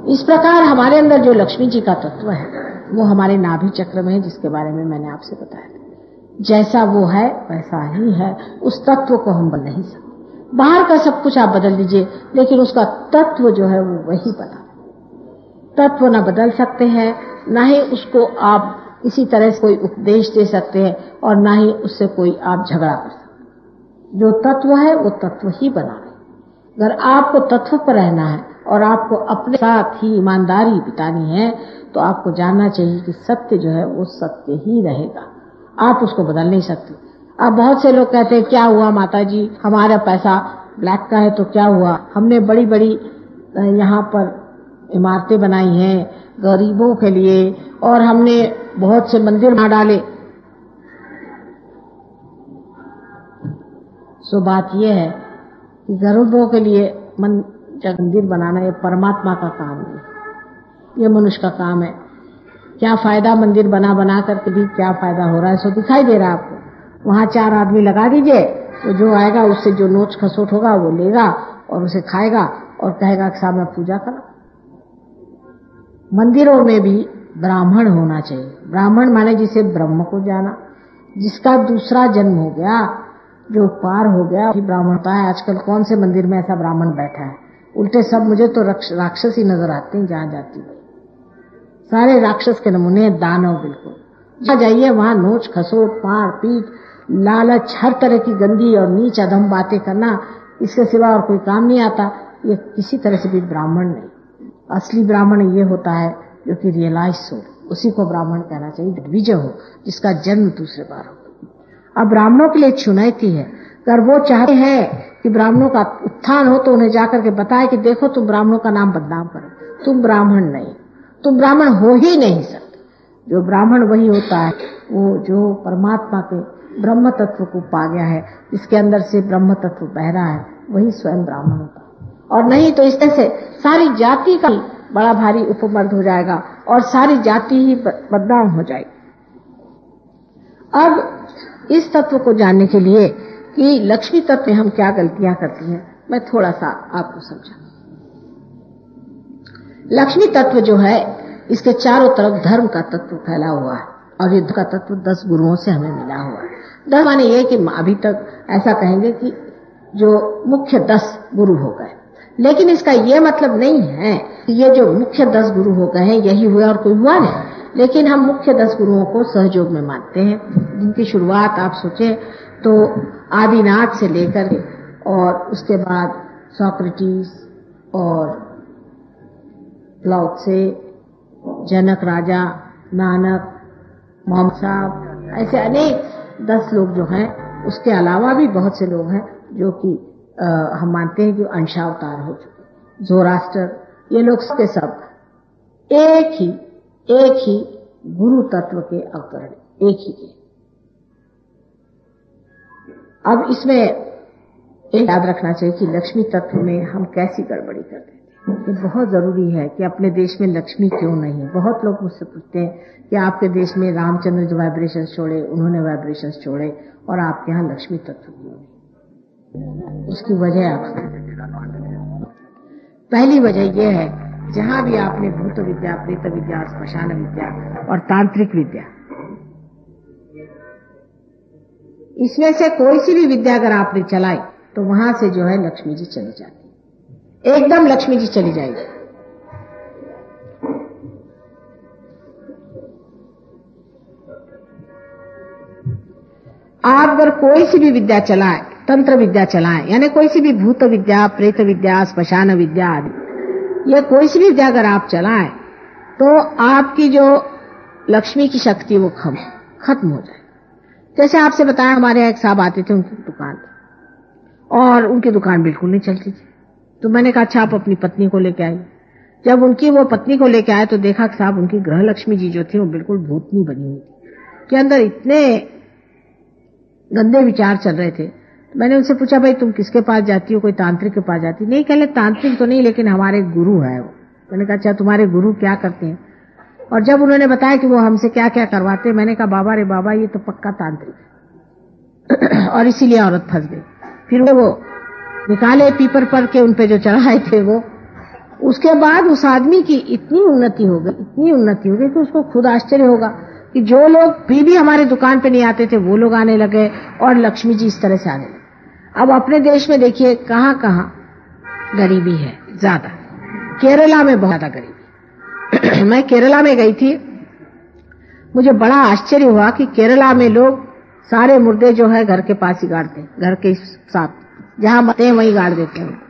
Speaker 3: इस प्रकार हमारे अंदर जो लक्ष्मी जी का तत्व है वो हमारे नाभि चक्र में है, जिसके बारे में मैंने आपसे बताया। जैसा वो है वैसा ही है, उस तत्व को हम बदल नहीं सकते। बाहर का सब कुछ आप बदल दीजिए लेकिन उसका तत्व जो है वो वही बना। तत्व न बदल सकते हैं, ना ही उसको आप इसी तरह से कोई उपदेश दे सकते हैं और ना ही उससे कोई आप झगड़ा कर सकते। जो तत्व है वो तत्व ही बना है। अगर आपको तत्व पर रहना है और आपको अपने साथ ही ईमानदारी बितानी है तो आपको जानना चाहिए कि सत्य जो है वो सत्य ही रहेगा, आप उसको बदल नहीं सकते। अब बहुत से लोग कहते हैं क्या हुआ माता जी, हमारा पैसा ब्लैक का है तो क्या हुआ, हमने बड़ी बड़ी यहाँ पर इमारतें बनाई हैं गरीबों के लिए और हमने बहुत से मंदिर बना डाले। सो बात यह है कि गरीबों के लिए मंदिर बनाना ये परमात्मा का काम है, ये मनुष्य का काम है। क्या फायदा मंदिर बना बना करके भी क्या फायदा हो रहा है, सो दिखाई दे रहा है आपको। वहां 4 आदमी लगा दीजिए, तो जो आएगा उससे जो नोच खसोट होगा वो लेगा और उसे खाएगा और कहेगा कि साहब मैं पूजा करा। मंदिरों में भी ब्राह्मण होना चाहिए। ब्राह्मण माने जिसे ब्रह्म को जाना, जिसका दूसरा जन्म हो गया, जो पार हो गया वही ब्राह्मण होता है। आजकल कौन से मंदिर में ऐसा ब्राह्मण बैठा है, उल्टे सब मुझे तो राक्षस ही नजर आते हैं। जहां जाती है सारे राक्षस के नमूने, दानव बिल्कुल। जहाँ जाइए वहां नोच खसोट, मार पीट, लालच, हर तरह की गंदी और नीच अधम बातें करना, इसके सिवा और कोई काम नहीं आता। ये किसी तरह से भी ब्राह्मण नहीं। असली ब्राह्मण ये होता है जो कि रियलाइज हो, उसी को ब्राह्मण कहना चाहिए, विजय हो, जिसका जन्म दूसरे बार हो। अब ब्राह्मणों के लिए चुनौती है, अगर वो चाहते हैं कि ब्राह्मणों का उत्थान हो तो उन्हें जाकर के बताए कि देखो तुम ब्राह्मणों का नाम बदनाम करो, तुम ब्राह्मण नहीं, तुम ब्राह्मण हो ही नहीं सकते। जो ब्राह्मण वही होता है वो जो परमात्मा के ब्रह्म तत्व को पा गया है, जिसके अंदर से ब्रह्म तत्व बह रहा है, वही स्वयं ब्राह्मण होता है। और नहीं तो इस तरह से सारी जाति का बड़ा भारी उपमर्द हो जाएगा और सारी जाति ही बदनाम हो जाएगी। अब इस तत्व को जानने के लिए कि लक्ष्मी तत्व में हम क्या गलतियां करती हैं, मैं थोड़ा सा आपको समझा। लक्ष्मी तत्व जो है, इसके चारों तरफ धर्म का तत्व फैला हुआ है और युद्ध का तत्व 10 गुरुओं से हमें मिला हुआ है। 10 माने ये कि अभी तक ऐसा कहेंगे कि जो मुख्य 10 गुरु हो गए, लेकिन इसका ये मतलब नहीं है कि ये जो मुख्य 10 गुरु हो गए हैं यही हुआ और कोई हुआ नहीं। लेकिन हम मुख्य 10 गुरुओं को सहयोग में मानते हैं, जिनकी शुरुआत आप सोचें तो आदिनाथ से लेकर और उसके बाद सोक्रेटिस और लाओ त्से, जनक राजा, नानक, मोहम्मद साहब, ऐसे अनेक 10 लोग जो हैं। उसके अलावा भी बहुत से लोग हैं जो कि हम मानते हैं कि अंशावतार हो चुके। जोरास्टर, ये लोग के सब एक ही गुरु तत्व के अवतरण, एक ही के। अब इसमें एक याद रखना चाहिए कि लक्ष्मी तत्व में हम कैसी गड़बड़ी करते हैं। ये बहुत जरूरी है कि अपने देश में लक्ष्मी क्यों नहीं। बहुत लोग मुझसे पूछते हैं कि आपके देश में रामचंद्र जो वाइब्रेशंस छोड़े, उन्होंने वाइब्रेशंस छोड़े और आपके यहाँ लक्ष्मी तत्व क्यों नहीं। उसकी वजह आप पहली वजह यह है, जहां भी आपने भूत विद्या, प्रेत विद्या, श्मशान विद्या और तांत्रिक विद्या, इसमें से कोई सी भी विद्या अगर आपने चलाई तो वहां से जो है लक्ष्मी जी चली जाती, एकदम लक्ष्मी जी चली जाएगी। आप अगर कोई सी भी विद्या चलाएं, तंत्र विद्या चलाएं, यानी कोई सी भी भूत विद्या, प्रेत विद्या, श्मशान विद्या आदि, ये कोई सी भी विद्या अगर आप चलाएं तो आपकी जो लक्ष्मी की शक्ति वो खत्म हो जाए। जैसे आपसे बताया, हमारे यहाँ एक साहब आते थे उनकी दुकान और उनकी दुकान बिल्कुल नहीं चलती थी। तो मैंने कहा अच्छा आप अपनी पत्नी को लेके आइए। जब उनकी वो पत्नी को लेके आए तो देखा कि साहब उनकी गृह लक्ष्मी जी जो थी वो बिल्कुल भूतनी बनी हुई थी, के अंदर इतने गंदे विचार चल रहे थे। मैंने उनसे पूछा भाई तुम किसके पास जाती हो, कोई तांत्रिक के पास जाती? नहीं, कहले तांत्रिक तो नहीं, लेकिन हमारे गुरु है वो। मैंने कहा अच्छा तुम्हारे गुरु क्या करते हैं? और जब उन्होंने बताया कि वो हमसे क्या क्या करवाते, मैंने कहा बाबा रे बाबा ये तो पक्का तांत्रिक है। और इसीलिए औरत फंस गई। फिर वो निकाले पीपर पर के उन पे जो चढ़ाए थे वो, उसके बाद उस आदमी की इतनी उन्नति हो गई कि उसको खुद आश्चर्य होगा कि जो लोग भी हमारे दुकान पे नहीं आते थे वो लोग आने लगे और लक्ष्मी जी इस तरह से आने लगे। अब अपने देश में देखिए कहां कहां गरीबी है ज्यादा। केरला में बहुत ज्यादा गरीबी। मैं केरला में गई थी, मुझे बड़ा आश्चर्य हुआ कि केरला में लोग सारे मुर्दे जो है घर के पास ही गाड़ते हैं, घर के साथ जहां मरते हैं वहीं गाड़ देते हैं।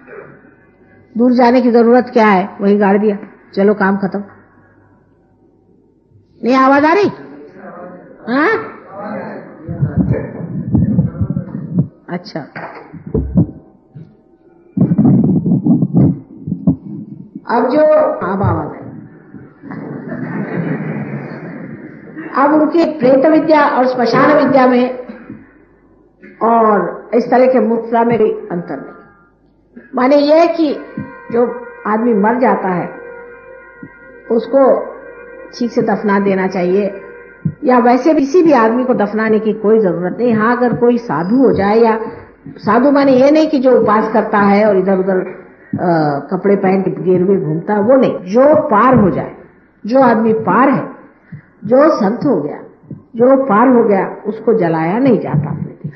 Speaker 3: दूर जाने की जरूरत क्या है, वहीं गाड़ दिया, चलो काम खत्म। नहीं आवाज आ रही? हाँ अच्छा, अब जो आवाज है, अब उनकी प्रेत विद्या और श्मशान विद्या में और इस तरह के मुद्रा में कोई अंतर नहीं। माने यह कि जो आदमी मर जाता है उसको ठीक से दफना देना चाहिए, या वैसे किसी भी आदमी को दफनाने की कोई जरूरत नहीं। हाँ अगर कोई साधु हो जाए, या साधु माने ये नहीं कि जो उपास करता है और इधर उधर कपड़े पहन के गेरुए घूमता है, वो नहीं। जो पार हो जाए, जो आदमी पार है, जो संत हो गया, जो पार हो गया, उसको जलाया नहीं जाता अपने देश,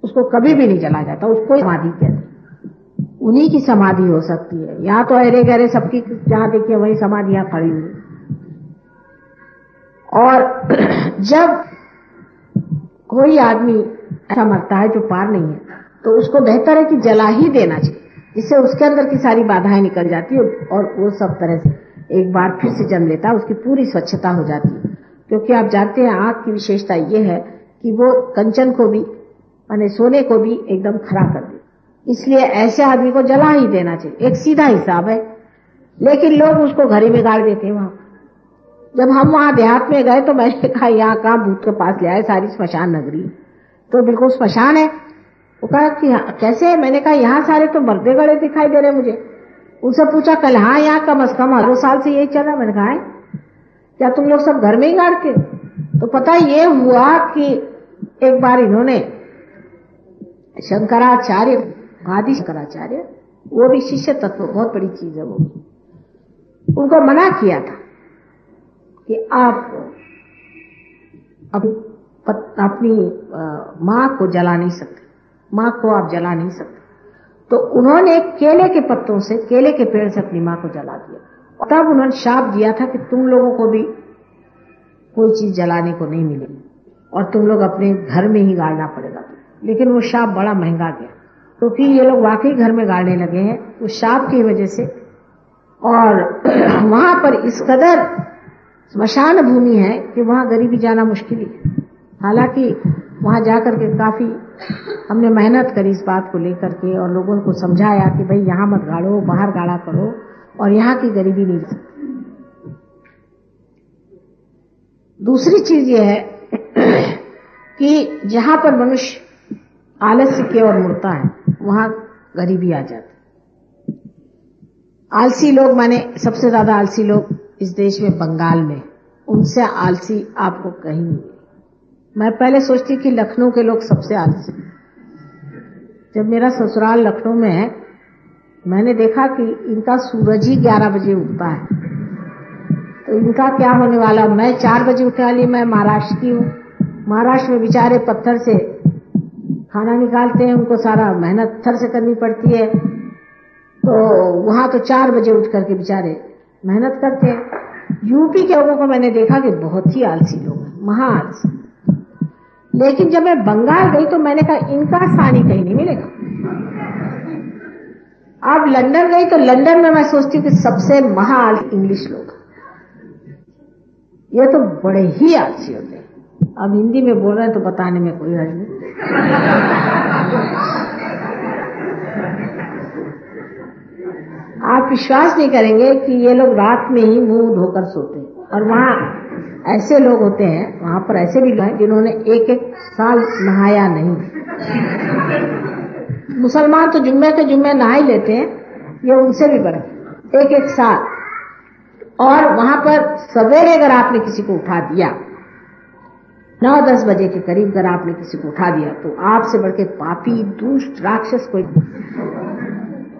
Speaker 3: उसको कभी भी नहीं जलाया जाता, उसको समाधि कहते हैं। उन्हीं की समाधि हो सकती है। यहाँ तो अरे गहरे सबकी जहां देखिए वही समाधियां खड़ी हुई। और जब कोई आदमी ऐसा मरता है जो पार नहीं है, तो उसको बेहतर है कि जला ही देना चाहिए, जिससे उसके अंदर की सारी बाधाएं निकल जाती है और वो सब तरह से एक बार फिर से जन्म लेता है, उसकी पूरी स्वच्छता हो जाती है। क्योंकि आप जानते हैं आंख की विशेषता ये है कि वो कंचन को भी माने सोने को भी एकदम खरा कर दे, इसलिए ऐसे आदमी को जला ही देना चाहिए। एक सीधा हिसाब है, लेकिन लोग उसको घड़ी में गाड़ देते हैं। वहां जब हम वहां देहात में गए तो मैंने कहा यहाँ कहाँ भूत के पास ले आए, सारी स्मशान नगरी तो बिल्कुल स्मशान है। वो कहा कि कैसे? मैंने कहा यहाँ सारे तो मर्दे गड़े दिखाई दे रहे मुझे। उनसे पूछा कल, हाँ यहाँ कम से कम 2 साल से यही चल रहा। मैंने कहा क्या तुम लोग सब घर में ही गाड़ते? तो पता ये हुआ कि एक बार इन्होंने शंकराचार्य, आदि शंकराचार्य, वो भी शिष्य तत्व, बहुत बड़ी चीज है वो, उनको मना किया था कि आप अपनी माँ को जला नहीं सकते, माँ को आप जला नहीं सकते। तो उन्होंने केले के पत्तों से, केले के पेड़ से अपनी माँ को जला दिया। तब उन्होंने शाप दिया था कि तुम लोगों को भी कोई चीज जलाने को नहीं मिलेगी और तुम लोग अपने घर में ही गाड़ना पड़ेगा। लेकिन वो शाप बड़ा महंगा गया, क्योंकि ये लोग वाकई घर में गाड़ने लगे हैं उस शाप की वजह से। और वहां पर इस कदर स्मशान भूमि है कि वहां गरीबी जाना मुश्किल है। हालांकि वहां जाकर के काफी हमने मेहनत करी इस बात को लेकर के और लोगों को समझाया कि भाई यहाँ मत गाड़ो, बाहर गाड़ा करो और यहाँ की गरीबी नहीं सकती। दूसरी चीज ये है कि जहां पर मनुष्य आलस्य की ओर मुड़ता है वहां गरीबी आ जाती। आलसी लोग, माने सबसे ज्यादा आलसी लोग इस देश में बंगाल में, उनसे आलसी आपको कहीं नहीं। मैं पहले सोचती कि लखनऊ के लोग सबसे आलसी। जब मेरा ससुराल लखनऊ में है, मैंने देखा कि इनका सूरज ही 11 बजे उगता है, तो इनका क्या होने वाला। मैं 4 बजे उठने वाली, मैं महाराष्ट्र की हूँ। महाराष्ट्र में बेचारे पत्थर से खाना निकालते हैं, उनको सारा मेहनत पत्थर से करनी पड़ती है, तो वहां तो 4 बजे उठ करके बेचारे मेहनत करते हैं। यूपी के लोगों को मैंने देखा कि बहुत ही आलसी लोग हैं, महा आलसी। लेकिन जब मैं बंगाल गई तो मैंने कहा इनका सानी कहीं नहीं मिलेगा। अब लंदन गई तो लंदन में मैं सोचती हूँ कि सबसे महा आलसी इंग्लिश लोग, ये तो बड़े ही आलसी होते हैं। अब हिंदी में बोल रहे हैं तो बताने में कोई हर्ज नहीं। आप विश्वास नहीं करेंगे कि ये लोग रात में ही मुंह धोकर सोते हैं, और वहां ऐसे लोग होते हैं, वहां पर ऐसे भी लोग हैं जिन्होंने 1-1 साल नहाया नहीं। मुसलमान तो जुम्मे के जुम्मे नहा ही लेते हैं, ये उनसे भी बढ़े 1-1 साल। और वहां पर सवेरे अगर आपने किसी को उठा दिया 9-10 बजे के करीब, अगर आपने किसी को उठा दिया तो आपसे बढ़ के पापी, दुष्ट, राक्षस कोई,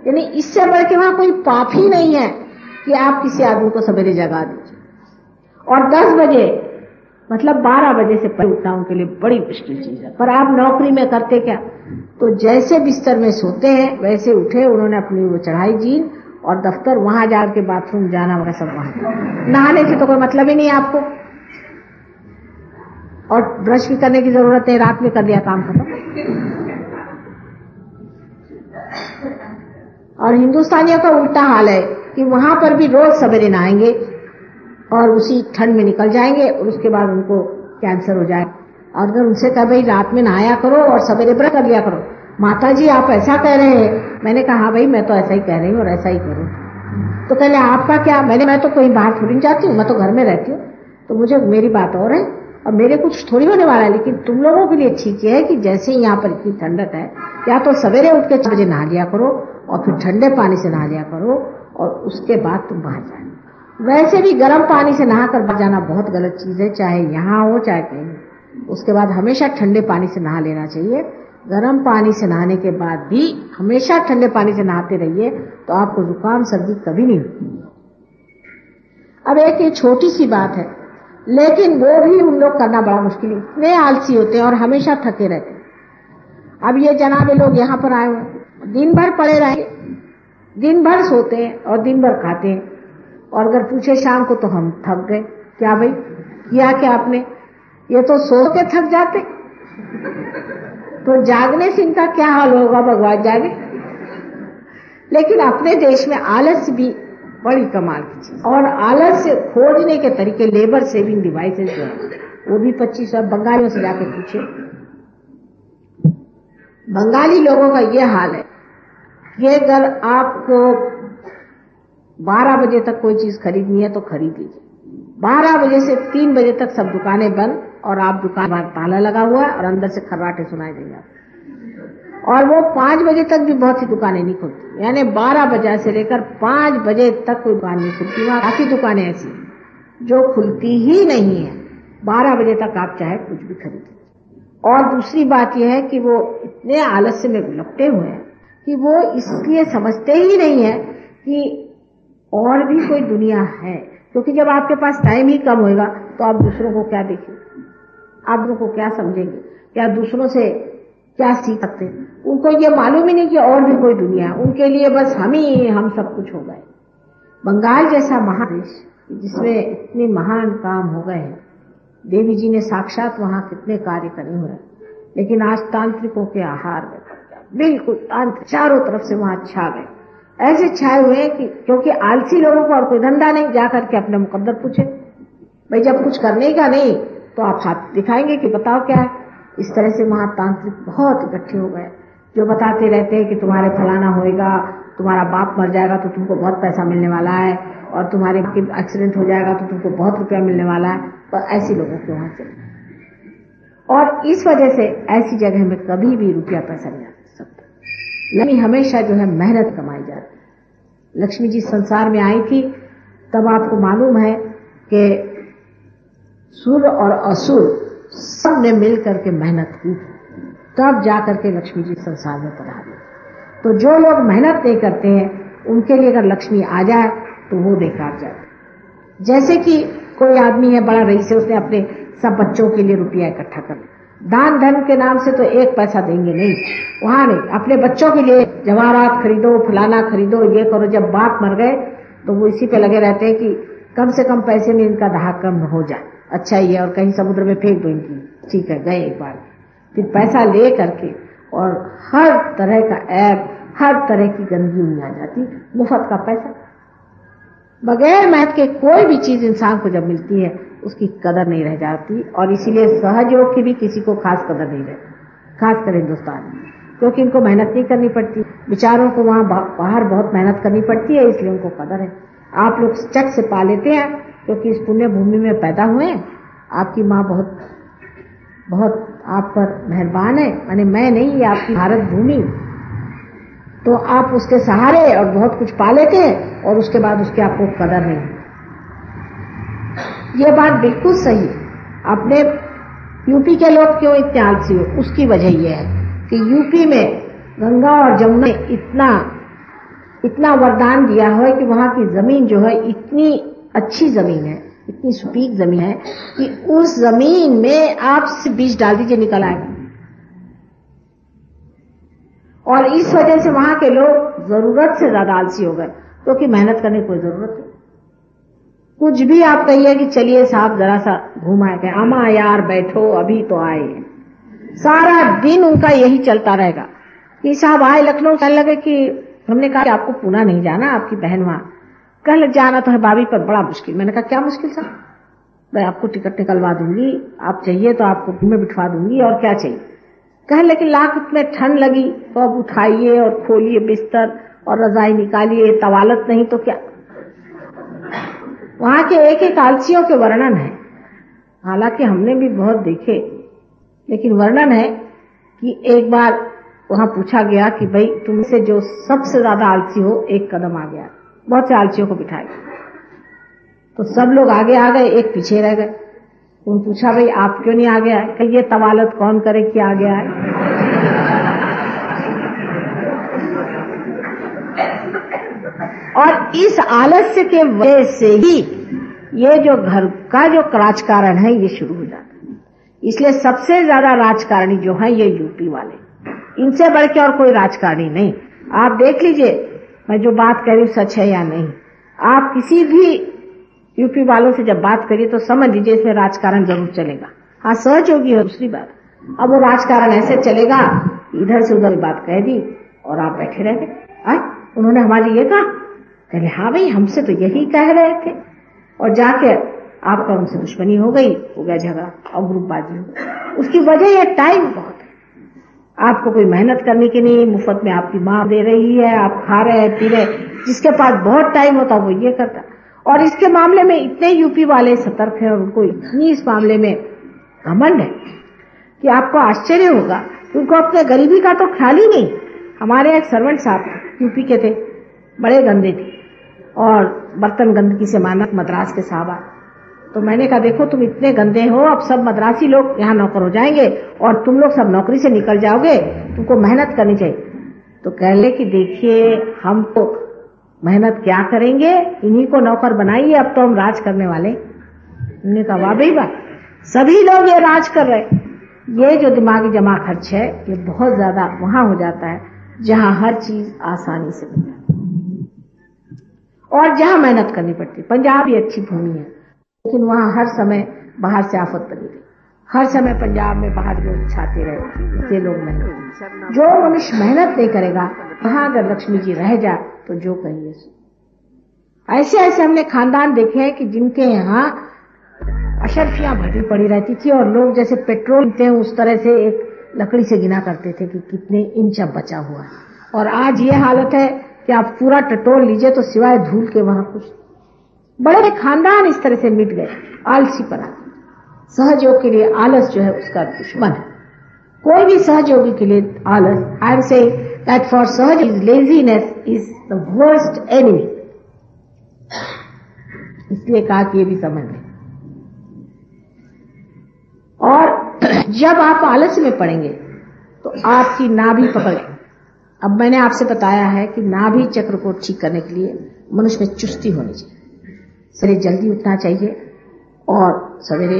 Speaker 3: यानी इससे बढ़ के वहां कोई पाप ही नहीं है कि आप किसी आदमी को सवेरे जगा दीजिए। और 10 बजे मतलब 12 बजे से पहले उठना उनके लिए बड़ी मुश्किल चीज है। पर आप नौकरी में करते क्या, तो जैसे बिस्तर में सोते हैं वैसे उठे, उन्होंने अपनी वो चढ़ाई जीन और दफ्तर, वहां जाकर बाथरूम जाना वगैरह सब वहां। नहाने से तो कोई मतलब ही नहीं आपको, और ब्रश भी करने की जरूरत है, रात में कर दिया काम खत्म। और हिंदुस्तानियों का उल्टा हाल है कि वहां पर भी रोज सवेरे नहाएंगे और उसी ठंड में निकल जाएंगे और उसके बाद उनको कैंसर हो जाए। और अगर उनसे कहा भाई रात में नहाया करो और सवेरे ब्रश कर लिया करो, माता जी आप ऐसा कह रहे हैं। मैंने कहा हाँ भाई मैं तो ऐसा ही कह रही हूँ और ऐसा ही करूँ। तो कहले आपका क्या? मैं तो कहीं बाहर थोड़ी जाती हूँ, मैं तो घर में रहती हूँ, तो मुझे मेरी बात और है और मेरे कुछ थोड़ी होने वाला है। लेकिन तुम लोगों के लिए ठीक है कि जैसे ही यहाँ पर इतनी ठंडक है, या तो सवेरे उठ के 4 बजे नहा लिया करो और फिर ठंडे पानी से नहा लिया करो और उसके बाद तुम बाहर जाए। वैसे भी गर्म पानी से नहाकर बाहर जाना बहुत गलत चीज है, चाहे यहाँ हो चाहे कहीं। उसके बाद हमेशा ठंडे पानी से नहा लेना चाहिए। गर्म पानी से नहाने के बाद भी हमेशा ठंडे पानी से नहाते रहिए तो आपको जुकाम सर्दी कभी नहीं होती। अब एक ये छोटी सी बात है, लेकिन वो भी उन लोग करना बड़ा मुश्किल है, इतने आलसी होते हैं और हमेशा थके रहते हैं। अब ये जनाबे लोग यहाँ पर आए हुए, दिन भर पड़े रहेंगे, दिन भर सोते हैं और दिन भर खाते हैं, और अगर पूछे शाम को तो हम थक गए। क्या भाई किया क्या आपने? ये तो सो के थक जाते, तो जागने से इनका क्या हाल होगा, भगवान जागे। लेकिन अपने देश में आलस्य भी बड़ी कमाल की चीज, और आलस्य खोजने के तरीके, लेबर सेविंग डिवाइसेस जो है वो भी 25 बंगालियों से जाके पूछे। बंगाली लोगों का ये हाल है कि अगर आपको 12 बजे तक कोई चीज खरीदनी है तो खरीद लीजिए, 12 बजे से 3 बजे तक सब दुकानें बंद, और आप दुकान पर ताला लगा हुआ है और अंदर से खर्राटे सुनाई देंगे। और वो 5 बजे तक भी बहुत सी दुकानें नहीं खुलती, यानी 12 बजे से लेकर 5 बजे तक कोई दुकान नहीं खुलती। वहां काफी दुकानें ऐसी जो खुलती ही नहीं है, 12 बजे तक आप चाहे कुछ भी खरीद। और दूसरी बात यह है कि वो इतने आलस्य में लपटे हुए हैं कि वो इसलिए समझते ही नहीं है कि और भी कोई दुनिया है, क्योंकि जब आपके पास टाइम ही कम होगा तो आप दूसरों को क्या देखेंगे, आप लोगों को क्या समझेंगे, क्या दूसरों से क्या सीख सकते हैं। उनको ये मालूम ही नहीं कि और भी कोई दुनिया है, उनके लिए बस हम सब कुछ हो गए। बंगाल जैसा महादेश जिसमें इतने महान काम हो गए हैं, देवी जी ने साक्षात वहां कितने कार्य करे हुए हैं, लेकिन आज तांत्रिकों के आहार में बिल्कुल तांत्रिक चारों तरफ से वहां छा गए, ऐसे छाए हुए हैं कि क्योंकि आलसी लोगों को और कोई धंधा नहीं, जाकर के अपने मुकद्दर पूछे, भाई जब कुछ करने का नहीं तो आप हाथ दिखाएंगे कि बताओ क्या है। इस तरह से वहां तांत्रिक बहुत इकट्ठे हो गए, जो बताते रहते हैं कि तुम्हारे फलाना होएगा, तुम्हारा बाप मर जाएगा तो तुमको बहुत पैसा मिलने वाला है, और तुम्हारे एक्सीडेंट हो जाएगा तो तुमको बहुत रुपया मिलने वाला है। पर ऐसी लोगों के वहां से, और इस वजह से ऐसी जगह में कभी भी रुपया पैसा नहीं आ सकता। लक्ष्मी हमेशा जो है मेहनत कमाई जाती। लक्ष्मी जी संसार में आई थी तब आपको मालूम है कि सुर और असुर सब ने मिल करके मेहनत की, तब जाकर के लक्ष्मी जी संसार में पधारी। तो जो लोग मेहनत नहीं करते हैं उनके लिए अगर लक्ष्मी आ जाए तो वो बेकार जाते। जैसे कि कोई आदमी है, बड़ा रईस है, उसने अपने सब बच्चों के लिए रुपया इकट्ठा कर लिया, दान धर्म के नाम से तो एक पैसा देंगे नहीं, वहां नहीं, अपने बच्चों के लिए जवाहरात खरीदो, फलाना खरीदो, ये करो। जब बाप मर गए तो वो इसी पे लगे रहते हैं कि कम से कम पैसे में इनका दाह कम हो जाए, अच्छा ही है, और कहीं समुद्र में फेंक दो इनकी, ठीक है गए एक बार। फिर पैसा ले करके और हर तरह का ऐप, हर तरह की गंदगी में आ जाती, मुफ्त का पैसा। बगैर मेहनत के कोई भी चीज इंसान को जब मिलती है उसकी कदर नहीं रह जाती, और इसीलिए सहयोग की भी किसी को खास कदर नहीं रहती, खासकर हिंदुस्तान में, क्योंकि इनको मेहनत नहीं करनी पड़ती। बेचारों को वहां बाहर बहुत मेहनत करनी पड़ती है, इसलिए उनको कदर है। आप लोग चट से पा लेते हैं क्योंकि इस पुण्य भूमि में पैदा हुए हैं। आपकी माँ बहुत बहुत आप पर मेहरबान है, माने मैं नहीं, ये आपकी भारत भूमि, तो आप उसके सहारे और बहुत कुछ पा लेते हैं और उसके बाद उसकी आपको कदर नहीं। ये बात बिल्कुल सही है। अपने यूपी के लोग क्यों इतने आलसी हो, उसकी वजह यह है कि यूपी में गंगा और जमुना इतना वरदान दिया है कि वहां की जमीन जो है इतनी अच्छी जमीन है, इतनी सुपीक जमीन है कि उस जमीन में आप सिर्फ बीज डाल दीजिए निकल आएगा। और इस वजह से वहां के लोग जरूरत से ज्यादा आलसी हो गए, क्योंकि मेहनत करने की कोई जरूरत नहीं। कुछ भी आप कहिए कि चलिए साहब जरा सा घूम आए, गए आमा यार बैठो अभी तो आए, सारा दिन उनका यही चलता रहेगा कि साहब आए लखनऊ, कहने लगे कि हमने कहा कि आपको पुणे नहीं जाना, आपकी बहन वहां, कल जाना तो है भाभी पर बड़ा मुश्किल। मैंने कहा क्या मुश्किल साहब, मैं आपको टिकट निकलवा दूंगी, आप चाहिए तो आपको में बिठवा दूंगी, और क्या चाहिए। कहे लेकिन लाख में ठंड लगी तो अब उठाइए और खोलिए बिस्तर और रजाई निकालिए, तवालत नहीं तो क्या। वहां के एक एक आलसियों के वर्णन है, हालांकि हमने भी बहुत देखे, लेकिन वर्णन है कि एक बार वहां पूछा गया कि भाई तुमसे जो सबसे ज्यादा आलसी हो एक कदम आ गया, बहुत से आलसियों को बिठाए, तो सब लोग आगे आ गए, एक पीछे रह गए। उन पूछा भाई आप क्यों नहीं आ गया, कि ये तवालत कौन करे कि आ गया है। और इस आलस्य के वजह से ही ये जो घर का जो राजकारण है ये शुरू हो जाता है। इसलिए सबसे ज्यादा राजकारणी जो है ये यूपी वाले, इनसे बढ़ के और कोई राजकारणी नहीं। आप देख लीजिए मैं जो बात कह रही हूं सच है या नहीं। आप किसी भी यूपी वालों से जब बात करिए तो समझ लीजिए इसमें राजकारण जरूर चलेगा। हाँ सहयोगी है दूसरी बात। अब वो राजकारण ऐसे चलेगा, इधर से उधर बात कह दी और आप बैठे रह गए। उन्होंने हमारे ये कहा, कहले हाँ भाई हमसे तो यही कह रहे थे, और जाके आपका उनसे दुश्मनी हो गई, हो गया झगड़ा और ग्रुपबाजी हो गई। उसकी वजह ये टाइम बहुत है, आपको कोई मेहनत करने की नहीं, मुफ्त में आपकी माँ दे रही है, आप खा रहे हैं पी रहे, जिसके पास बहुत टाइम होता वो ये करता। और इसके मामले में इतने यूपी वाले सतर्क हैं और उनको इतनी इस मामले में घमंड है कि आपको आश्चर्य होगा कि उनको अपने गरीबी का तो ख्याल ही नहीं। हमारे एक सर्वेंट साहब यूपी के थे, बड़े गंदे थे और बर्तन गंदगी से मानक मद्रास के साहब आए। तो मैंने कहा देखो तुम इतने गंदे हो, अब सब मद्रासी लोग यहाँ नौकर हो जाएंगे और तुम लोग सब नौकरी से निकल जाओगे, तुमको मेहनत करनी चाहिए। तो कह ले कि देखिए हम तो मेहनत क्या करेंगे, इन्हीं को नौकर बनाइए, अब तो हम राज करने वाले। उन्होंने कहा वाह भाई वाह, सभी लोग ये राज कर रहे। ये जो दिमागी जमा खर्च है ये बहुत ज्यादा वहां हो जाता है जहां हर चीज आसानी से मिल जाती है और जहां मेहनत करनी पड़ती है। पंजाब भी अच्छी भूमि है, लेकिन वहां हर समय बाहर से आफत बनी रही, हर समय पंजाब में बाहर लोग छाते रहे, इसलिए लोग मेहनत। जो मनुष्य मेहनत नहीं करेगा, वहां अगर लक्ष्मी जी रह जाए तो जो कहिए। ऐसे ऐसे हमने खानदान देखे हैं कि जिनके यहाँ अशर्फियां भरी पड़ी रहती थी और लोग जैसे पेट्रोल पीते हैं उस तरह से एक लकड़ी से गिना करते थे कि कितने इंच अब बचा हुआ है। और आज ये हालत है कि आप पूरा पेट्रोल लीजिए तो सिवाय धूल के वहां कुछ। बड़े खानदान इस तरह से मिट गए, आलसीपना। सहयोग के लिए आलस जो है उसका दुश्मन है। कोई भी सहयोगी के लिए आलस, I am saying that for सहयोग laziness is the worst enemy. इसलिए कहा कि ये भी समझ लें। और जब आप आलस्य में पड़ेंगे तो आपकी नाभि पकड़। अब मैंने आपसे बताया है कि नाभि चक्र को ठीक करने के लिए मनुष्य में चुस्ती होनी चाहिए। सवेरे जल्दी उठना चाहिए और सवेरे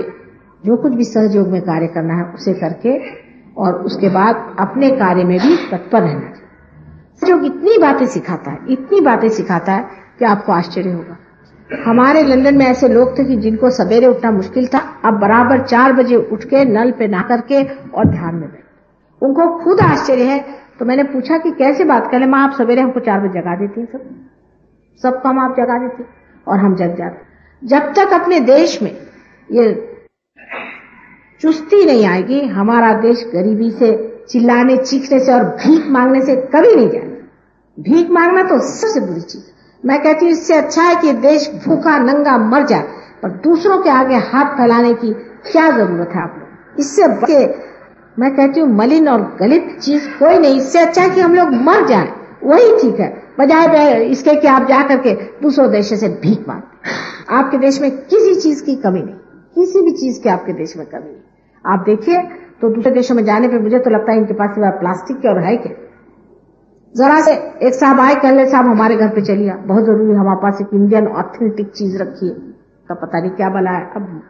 Speaker 3: जो कुछ भी सहयोग में कार्य करना है उसे करके और उसके बाद अपने कार्य में भी तत्पर रहना चाहिए। सहयोग इतनी बातें सिखाता है, इतनी बातें सिखाता है कि आपको आश्चर्य होगा। हमारे लंदन में ऐसे लोग थे कि जिनको सवेरे उठना मुश्किल था, अब बराबर 4 बजे उठ के नल पे नहा करके और ध्यान में बैठे। उनको खुद आश्चर्य है। तो मैंने पूछा कि कैसे बात कर ले माँ, आप सवेरे हमको 4 बजे जगा देती हैं, सब काम आप जगा देती और हम जग जाते। जब तक अपने देश में ये चुस्ती नहीं आएगी, हमारा देश गरीबी से, चिल्लाने चीखने से और भीख मांगने से कभी नहीं जाएगा। भीख मांगना तो सबसे बुरी चीज। मैं कहती हूँ इससे अच्छा है कि देश भूखा नंगा मर जाए, पर दूसरों के आगे हाथ फैलाने की क्या जरूरत है आप लोग। इससे बचे मैं कहती हूँ मलिन और गलित चीज कोई नहीं। इससे अच्छा है कि हम लोग मर जाएं, वही ठीक है, बजाय इसके कि आप जाकर के दूसरों देशों से भीख मांगते। आपके देश में किसी चीज की कमी नहीं, किसी भी चीज की आपके देश में कमी नहीं। आप देखिए तो दूसरे देशों में जाने पे मुझे तो लगता है इनके पास सिवाय प्लास्टिक के और है क्या। जरा से एक साहब आए, कह ले साहब हमारे घर पे चलिए, बहुत जरूरी हमारे पास एक इंडियन ऑथेंटिक चीज रखी है। का पता नहीं क्या बला है। अब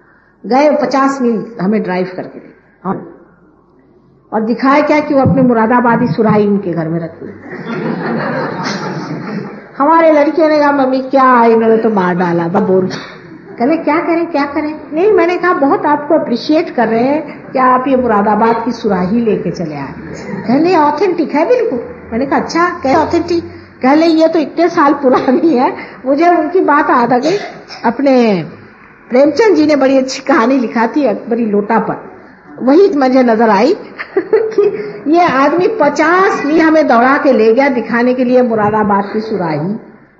Speaker 3: गए 50 मील हमें ड्राइव करके दे और दिखाए क्या कि वो अपने मुरादाबादी सुराही उनके घर में रखी। हमारे लड़कियों ने कहा मम्मी क्या इन्होंने तो मार डाला, बोल। कहले क्या करें क्या करें। नहीं, मैंने कहा बहुत आपको अप्रिशिएट कर रहे हैं कि आप ये मुरादाबाद की सुराही लेके चले आए। कहले ऑथेंटिक है बिल्कुल। मैंने कहा अच्छा क्या ऑथेंटिक। कहले ये तो इतने साल पुरानी है। मुझे उनकी बात याद आ गई। अपने प्रेमचंद जी ने बड़ी अच्छी कहानी लिखा थी अकबरी लोटा पर, वही मुझे नजर आई कि ये आदमी 50 मील हमें दौड़ा के ले गया दिखाने के लिए मुरादाबाद की सुराही,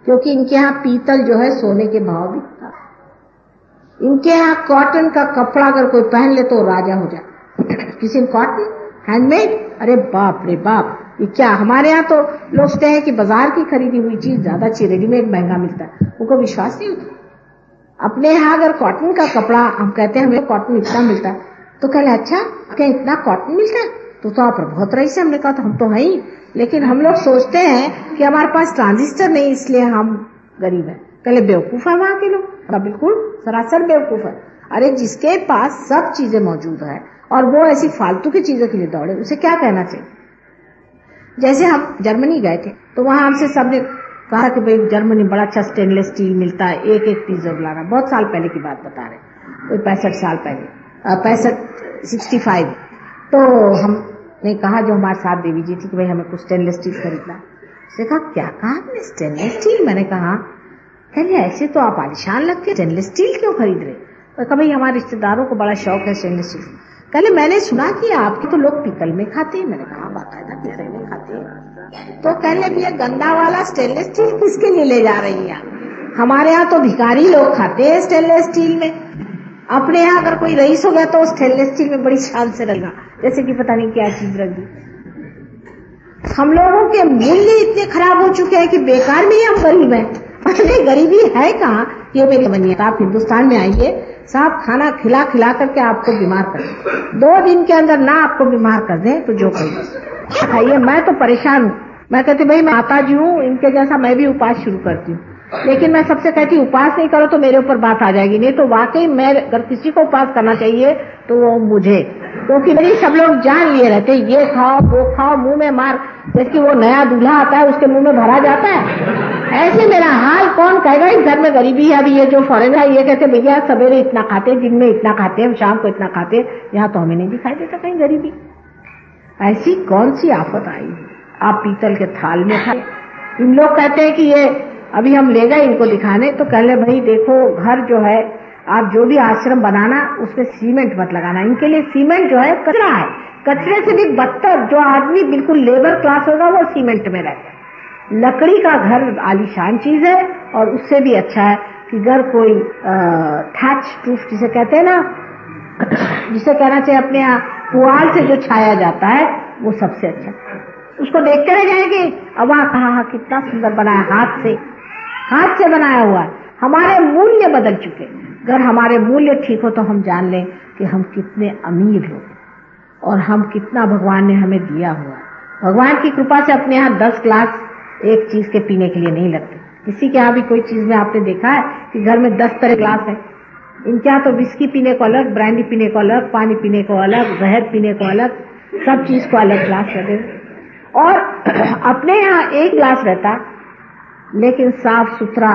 Speaker 3: क्योंकि इनके यहाँ पीतल जो है सोने के भाव बिकता। इनके यहाँ कॉटन का कपड़ा अगर कोई पहन ले तो राजा हो जाए। किसी ने कॉटन हैंडमेड, अरे बाप रे बाप, ये क्या। हमारे यहाँ तो लोग कहते हैं कि बाजार की खरीदी हुई चीज ज्यादा अच्छी, रेडीमेड महंगा मिलता है, उनको विश्वास नहीं होता। अपने यहाँ अगर कॉटन का कपड़ा, हम कहते हैं हमें कॉटन इतना मिलता है, तो कहले अच्छा क्या इतना कॉटन मिलता है, तो आप बहुत रही से। हमने कहा तो हम तो है ही, लेकिन हम लोग सोचते हैं कि हमारे पास ट्रांजिस्टर नहीं इसलिए हम गरीब हैं। कहले बेवकूफ है वहां के लोग। बिल्कुल सरासर बेवकूफ है। अरे जिसके पास सब चीजें मौजूद है और वो ऐसी फालतू की चीजों के लिए दौड़े, उसे क्या कहना चाहिए। जैसे हम जर्मनी गए थे तो वहां हमसे सबने कहा कि भाई जर्मनी बड़ा अच्छा स्टेनलेस स्टील मिलता है, एक एक पीस जरूर लाना। बहुत साल पहले की बात बता रहे, कोई 65 साल पहले। 65। तो हमने कहा जो हमारे साथ देवी जी थी कि भाई हमें कुछ स्टेनलेस स्टील खरीदना। उसने कहा क्या कहा आपने, स्टेनलेस स्टील? मैंने कहा कहले ऐसे तो आप आलिशान लगते, स्टेनलेस स्टील क्यों खरीद रहे? तो कहा भाई हमारे रिश्तेदारों को बड़ा शौक है स्टेनलेस स्टील। कहले मैंने सुना कि आपके तो लोग पीतल में खाते हैं। मैंने कहा बाकायदा पीतल में खाते हैं। तो कहले भैया गंदा वाला स्टेनलेस स्टील किसके लिए ले जा रही है? हमारे यहाँ तो भिखारी लोग खाते हैं स्टेनलेस स्टील में। अपने यहाँ अगर कोई रईस हो गया तो स्टेनलेस स्टील में बड़ी शान से रखा, जैसे कि पता नहीं क्या चीज रख दी। हम लोगों के मूल्य इतने खराब हो चुके हैं कि बेकार में ही हम गरीब हैं। अरे गरीबी है कहाँ? ये मेरी बनिए आप हिंदुस्तान में आइए, साहब खाना खिला खिला करके आपको बीमार कर दे, 2 दिन के अंदर ना आपको बीमार कर दे तो जो खाइए। मैं तो परेशान हूँ। मैं कहती भाई मैं माता जी हूँ, इनके जैसा मैं भी उपास शुरू करती हूँ, लेकिन मैं सबसे कहती उपास नहीं करो तो मेरे ऊपर बात आ जाएगी। नहीं तो वाकई मैं अगर किसी को उपास करना चाहिए तो वो मुझे, क्योंकि मेरी सब लोग जान लिए रहते ये खाओ वो खाओ, मुंह में मार, जैसे वो नया दूल्हा आता है उसके मुंह में भरा जाता है, ऐसे मेरा हाल कौन कहेगा। इस घर में गरीबी है। अभी ये जो फॉरेन है ये कहते भैया सवेरे इतना खाते, दिन में इतना खाते, शाम को इतना खाते, यहाँ तो हमें नहीं दिखाई देता कहीं गरीबी। ऐसी कौन सी आफत आई? आप पीतल के थाल में खाए। इन लोग कहते हैं कि ये अभी हम ले गए इनको दिखाने, तो कह ले भाई देखो घर जो है आप जो भी आश्रम बनाना उसमें सीमेंट मत लगाना। इनके लिए सीमेंट जो है कचरा है, कचरे से भी बदतर। जो आदमी बिल्कुल लेबर क्लास होगा वो सीमेंट में रहता है। लकड़ी का घर आलीशान चीज है, और उससे भी अच्छा है कि घर कोई थैच प्रूफ जिसे कहते हैं ना, जिसे कहना चाहिए अपने यहाँ पुआल से जो छाया जाता है वो सबसे अच्छा। उसको देखते रह जाएंगे, अब वहां कहा कितना सुंदर बनाया, हाथ से बनाया हुआ है। हमारे मूल्य बदल चुके। अगर हमारे मूल्य ठीक हो तो हम जान लें कि हम कितने अमीर लोग और हम कितना भगवान ने हमें दिया हुआ है। भगवान की कृपा से अपने यहाँ 10 ग्लास एक चीज के पीने के लिए नहीं लगते। किसी के यहाँ भी कोई चीज में आपने देखा है कि घर में 10 तरह ग्लास है? इनके यहाँ तो विस्की पीने को अलग, ब्रांडी पीने को अलग, पानी पीने को अलग, जहर पीने को अलग, सब चीज को अलग ग्लास रखे। और अपने यहाँ एक ग्लास रहता लेकिन साफ सुथरा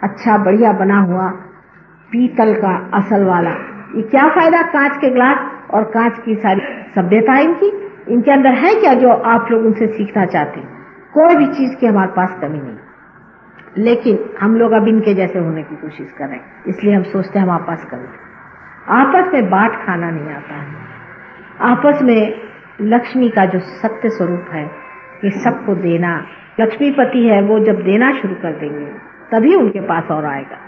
Speaker 3: अच्छा बढ़िया बना हुआ पीतल का असल वाला। ये क्या फायदा कांच के ग्लास और कांच की सारी सभ्यता इनके अंदर है क्या जो आप लोग उनसे सीखना चाहते हैं? कोई भी चीज की हमारे पास कमी नहीं, लेकिन हम लोग अब इनके जैसे होने की कोशिश कर रहे हैं, इसलिए हम सोचते हैं हमारे पास कमी। आपस में बांट खाना नहीं आता है। आपस में लक्ष्मी का जो सत्य स्वरूप है कि सबको देना, लक्ष्मीपति है वो जब देना शुरू कर देंगे तभी उनके पास और आएगा।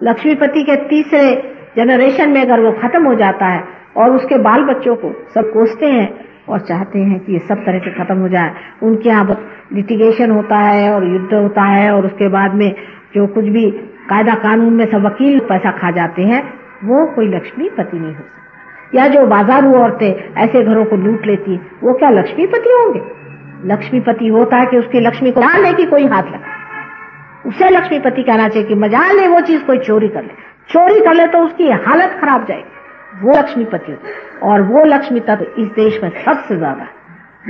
Speaker 3: लक्ष्मीपति के तीसरे जनरेशन में अगर वो खत्म हो जाता है और उसके बाल बच्चों को सब कोसते हैं और चाहते हैं कि ये सब तरह से खत्म हो जाए, उनके यहाँ लिटिगेशन होता है और युद्ध होता है और उसके बाद में जो कुछ भी कायदा कानून में सब वकील पैसा खा जाते हैं, वो कोई लक्ष्मीपति नहीं हो सकता। या जो बाजारू औरतें ऐसे घरों को लूट लेती वो क्या लक्ष्मीपति होंगे? लक्ष्मीपति होता है कि उसकी लक्ष्मी को मजाल ले कि कोई हाथ लगा, उसे लक्ष्मीपति कहना चाहिए कि मजाल ले वो चीज कोई चोरी कर ले तो उसकी हालत खराब जाएगी, वो लक्ष्मीपति होता है। और वो लक्ष्मी तत्व इस देश में सबसे ज्यादा है,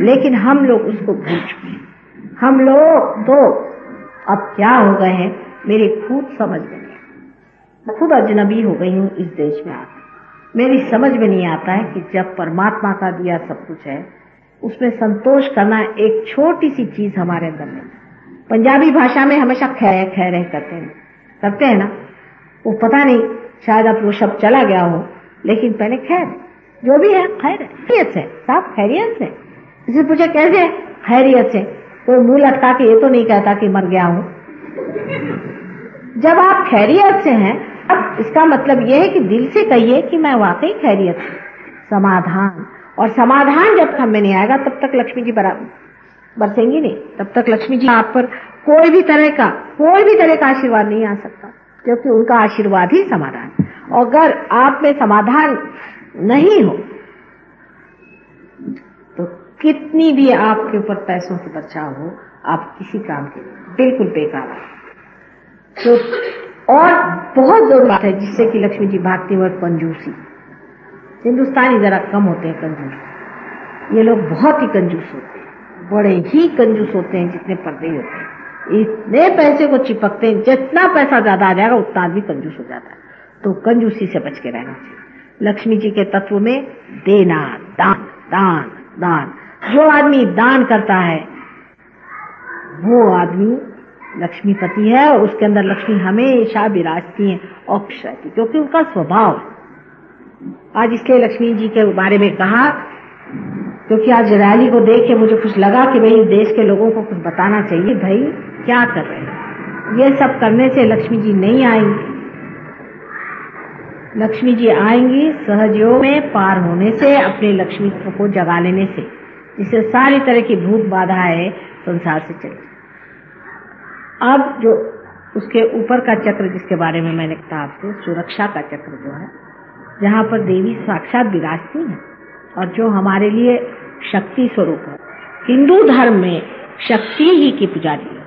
Speaker 3: लेकिन हम लोग उसको भूल चुके हैं। हम लोग तो अब क्या हो गए हैं मेरी खुद समझ में नहीं, मैं खुद अजनबी हो गई हूँ इस देश में आकर। मेरी समझ में नहीं आता है कि जब परमात्मा का दिया सब कुछ है उसमें संतोष करना एक छोटी सी चीज हमारे अंदर नहीं। पंजाबी भाषा में हमेशा खैर खैर करते हैं ना, वो पता नहीं शायद अब वो शब्द चला गया हो, लेकिन पहले खैर जो भी है खैरियत से, साफ खैरियत से। इसे पूछे कैसे? खैरियत से। कोई मुंह लटका के ये तो नहीं कहता कि मर गया हूं। जब आप खैरियत से हैं अब इसका मतलब यह है कि दिल से कहिए कि मैं वाकई खैरियत हूं। समाधान, और समाधान जब हम में नहीं आएगा तब तक लक्ष्मी जी बरसेंगी नहीं, तब तक लक्ष्मी जी आप पर कोई भी तरह का आशीर्वाद नहीं आ सकता, क्योंकि उनका आशीर्वाद ही समाधान। और अगर आप में समाधान नहीं हो तो कितनी भी आपके ऊपर पैसों की बचाव हो, आप किसी काम के बिल्कुल बेकार है। तो और बहुत जरूरत है जिससे कि लक्ष्मी जी भागती हुई कंजूसी। हिंदुस्तानी जरा कम होते हैं कंजूस, ये लोग बहुत ही कंजूस होते हैं, बड़े ही कंजूस होते हैं, जितने पर्दे होते हैं इतने पैसे को चिपकते हैं, जितना पैसा ज्यादा आ जाएगा उतना आदमी कंजूस हो जाता है। तो कंजूसी से बच के रहना चाहिए। लक्ष्मी जी के तत्व में देना, दान दान दान। जो आदमी दान करता है वो आदमी लक्ष्मीपति है और उसके अंदर लक्ष्मी हमेशा विराजती है और खुश रहती, क्योंकि उनका स्वभाव। आज इसलिए लक्ष्मी जी के बारे में कहा, क्योंकि आज रैली को देख के मुझे कुछ लगा कि भाई देश के लोगों को कुछ बताना चाहिए। भाई क्या कर रहे हैं, ये सब करने से लक्ष्मी जी नहीं आएंगी। लक्ष्मी जी आएंगी सहयोग में पार होने से, अपने लक्ष्मी को जगा लेने से, जिससे सारी तरह की भूत बाधाएं संसार से चली। अब जो उसके ऊपर का चक्र जिसके बारे में मैंने कहा आपसे, सुरक्षा का चक्र जो है, जहाँ पर देवी साक्षात विराजती है और जो हमारे लिए शक्ति स्वरूप है। हिंदू धर्म में शक्ति ही की पुजारी है,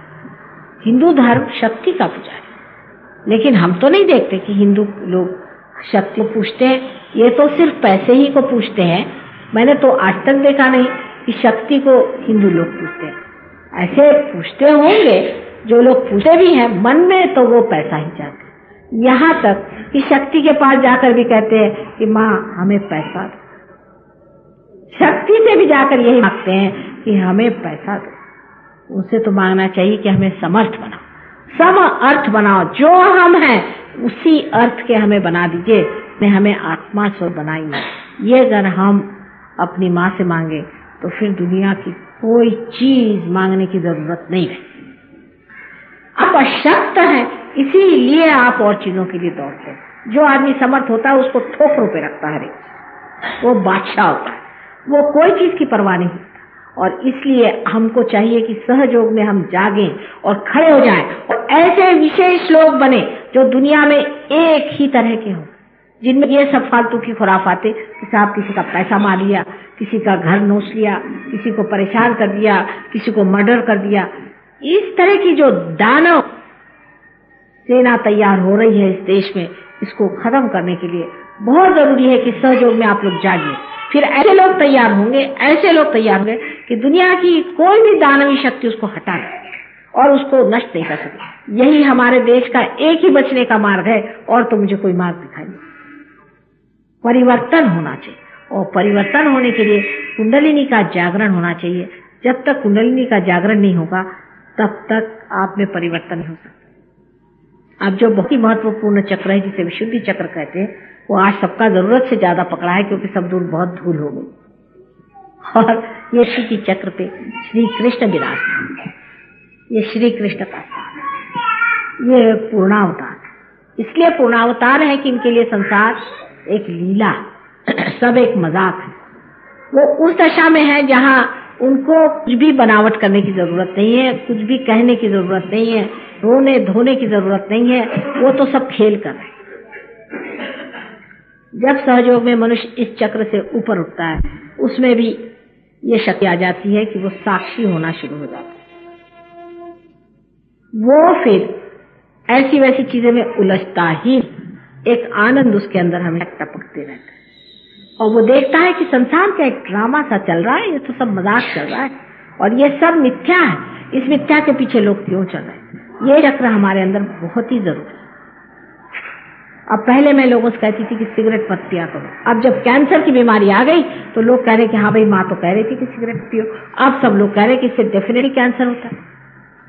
Speaker 3: हिंदू धर्म शक्ति का पुजारी। लेकिन हम तो नहीं देखते कि हिंदू लोग शक्ति को पूछते हैं, ये तो सिर्फ पैसे ही को पूछते हैं। मैंने तो आज तक देखा नहीं कि शक्ति को हिंदू लोग पूछते हैं। ऐसे पूछते होंगे जो लोग पूछते भी हैं मन में, तो वो पैसा ही चाहते हैं। यहाँ तक कि शक्ति के पास जाकर भी कहते हैं कि माँ हमें पैसा दो। शक्ति से भी जाकर यही मांगते हैं कि हमें पैसा दो। उनसे तो मांगना चाहिए कि हमें समर्थ बनाओ, सम अर्थ बनाओ, जो हम हैं उसी अर्थ के हमें बना दीजिए, ने हमें आत्मा स्वर बनाइए। ये अगर हम अपनी माँ से मांगे तो फिर दुनिया की कोई चीज मांगने की जरूरत नहीं है। आप अशक्त हैं, इसीलिए आप और चीजों के लिए दौड़ते हैं। जो आदमी समर्थ होता है उसको ठोकरों पे रखता है, वो बादशाह होता है, वो कोई चीज की परवाह नहीं करता। और इसलिए हमको चाहिए कि सहयोग में हम जागें और खड़े हो जाएं और ऐसे विशेष लोग बने जो दुनिया में एक ही तरह के हों, जिनमें ये सब फालतू की खुराफाते कि साहब किसी का पैसा मार लिया, किसी का घर नोच लिया, किसी को परेशान कर दिया, किसी को मर्डर कर दिया, इस तरह की जो दानव सेना तैयार हो रही है इस देश में, इसको खत्म करने के लिए बहुत जरूरी है कि सहयोग में आप लोग जागिए। फिर ऐसे लोग तैयार होंगे, ऐसे लोग तैयार होंगे कि दुनिया की कोई भी दानवी शक्ति उसको हटा दे और उसको नष्ट नहीं कर सके। यही हमारे देश का एक ही बचने का मार्ग है, और तो मुझे कोई मार्ग दिखाई नहीं। परिवर्तन होना चाहिए, और परिवर्तन होने के लिए कुंडलिनी का जागरण होना चाहिए। जब तक कुंडलिनी का जागरण नहीं होगा तब तक आप में परिवर्तन नहीं हो सकता। अब जो बहुत ही महत्वपूर्ण चक्र है जिसे विशुद्धि चक्र कहते हैं, वो आज सबका जरूरत से ज्यादा पकड़ा है, क्योंकि सब दूर बहुत धूल हो गई। और ये विशुद्धि चक्र पे श्री कृष्ण विराजमान है। ये श्री कृष्ण का स्थान है, ये पूर्णावतार है। इसलिए पूर्णावतार है कि इनके लिए संसार एक लीला, सब एक मजाक है। वो उस दशा में है जहाँ उनको कुछ भी बनावट करने की जरूरत नहीं है, कुछ भी कहने की जरूरत नहीं है, रोने धोने की जरूरत नहीं है, वो तो सब खेल कर रहे हैं। जब सहयोग में मनुष्य इस चक्र से ऊपर उठता है, उसमें भी ये शक्ति आ जाती है कि वो साक्षी होना शुरू हो जाता है। वो फिर ऐसी वैसी चीजें में उलझता ही, एक आनंद उसके अंदर हमें टपकते रहता है, और वो देखता है कि संसार का एक ड्रामा सा चल रहा है, ये तो सब मजाक चल रहा है और ये सब मिथ्या है। इस मिथ्या के पीछे लोग क्यों चल रहे हैं? ये चक्र हमारे अंदर बहुत ही जरूरी है। अब पहले मैं लोगों से कहती थी कि सिगरेट मत पिया करो। अब जब कैंसर की बीमारी आ गई तो लोग कह रहे कि हाँ भाई माँ तो कह रही थी कि सिगरेट पियो। अब सब लोग कह रहे कि इससे डेफिनेटली कैंसर होता है।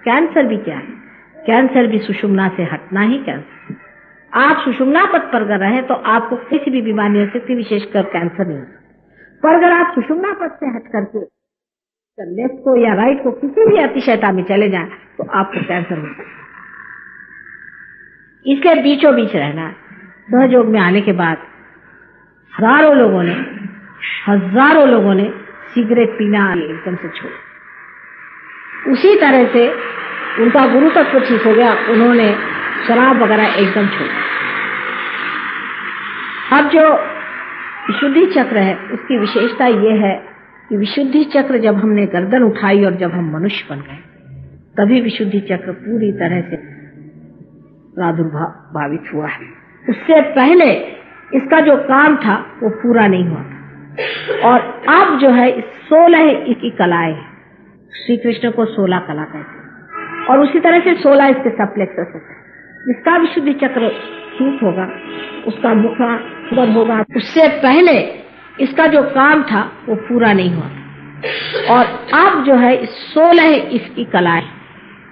Speaker 3: कैंसर भी क्या है? कैंसर भी सुषुम्ना से हटना ही कैंसर। आप सुषुम्ना पथ पर अगर रहे तो आपको किसी भी बीमारी नहीं हो सकती, विशेषकर कैंसर नहीं हो सकती। पर अगर आप सुषुम्ना पथ से हट करके लेफ्ट को या राइट को किसी भी अतिशयता में चले जाएं तो आपको कैंसर हो सकता है। इसलिए बीचों बीच रहना है। सहयोग में आने के बाद हजारों लोगों ने सिगरेट पीना एकदम से छोड़ा। उसी तरह से उनका गुरु तत्व ठीक हो गया, उन्होंने शराब वगैरह एकदम छोड़ा। अब जो विशुद्धि चक्र है उसकी विशेषता यह है कि विशुद्धि चक्र जब हमने गर्दन उठाई और जब हम मनुष्य बन गए, तभी विशुद्धि चक्र पूरी तरह से प्रादुर्भावित हुआ है। उससे पहले इसका जो काम था वो पूरा नहीं हुआ था। और अब जो है 16 इसकी कलाएं, श्री कृष्ण को 16 कला कहते हैं, और उसी तरह से 16 इसके सप्लेक्सस होते हैं। जिसका विशुद्धि चक्र सूट होगा, उसका मुख सुंदर होगा। उससे पहले इसका जो काम था वो पूरा नहीं हुआ और अब जो है 16 इसकी कलाएं,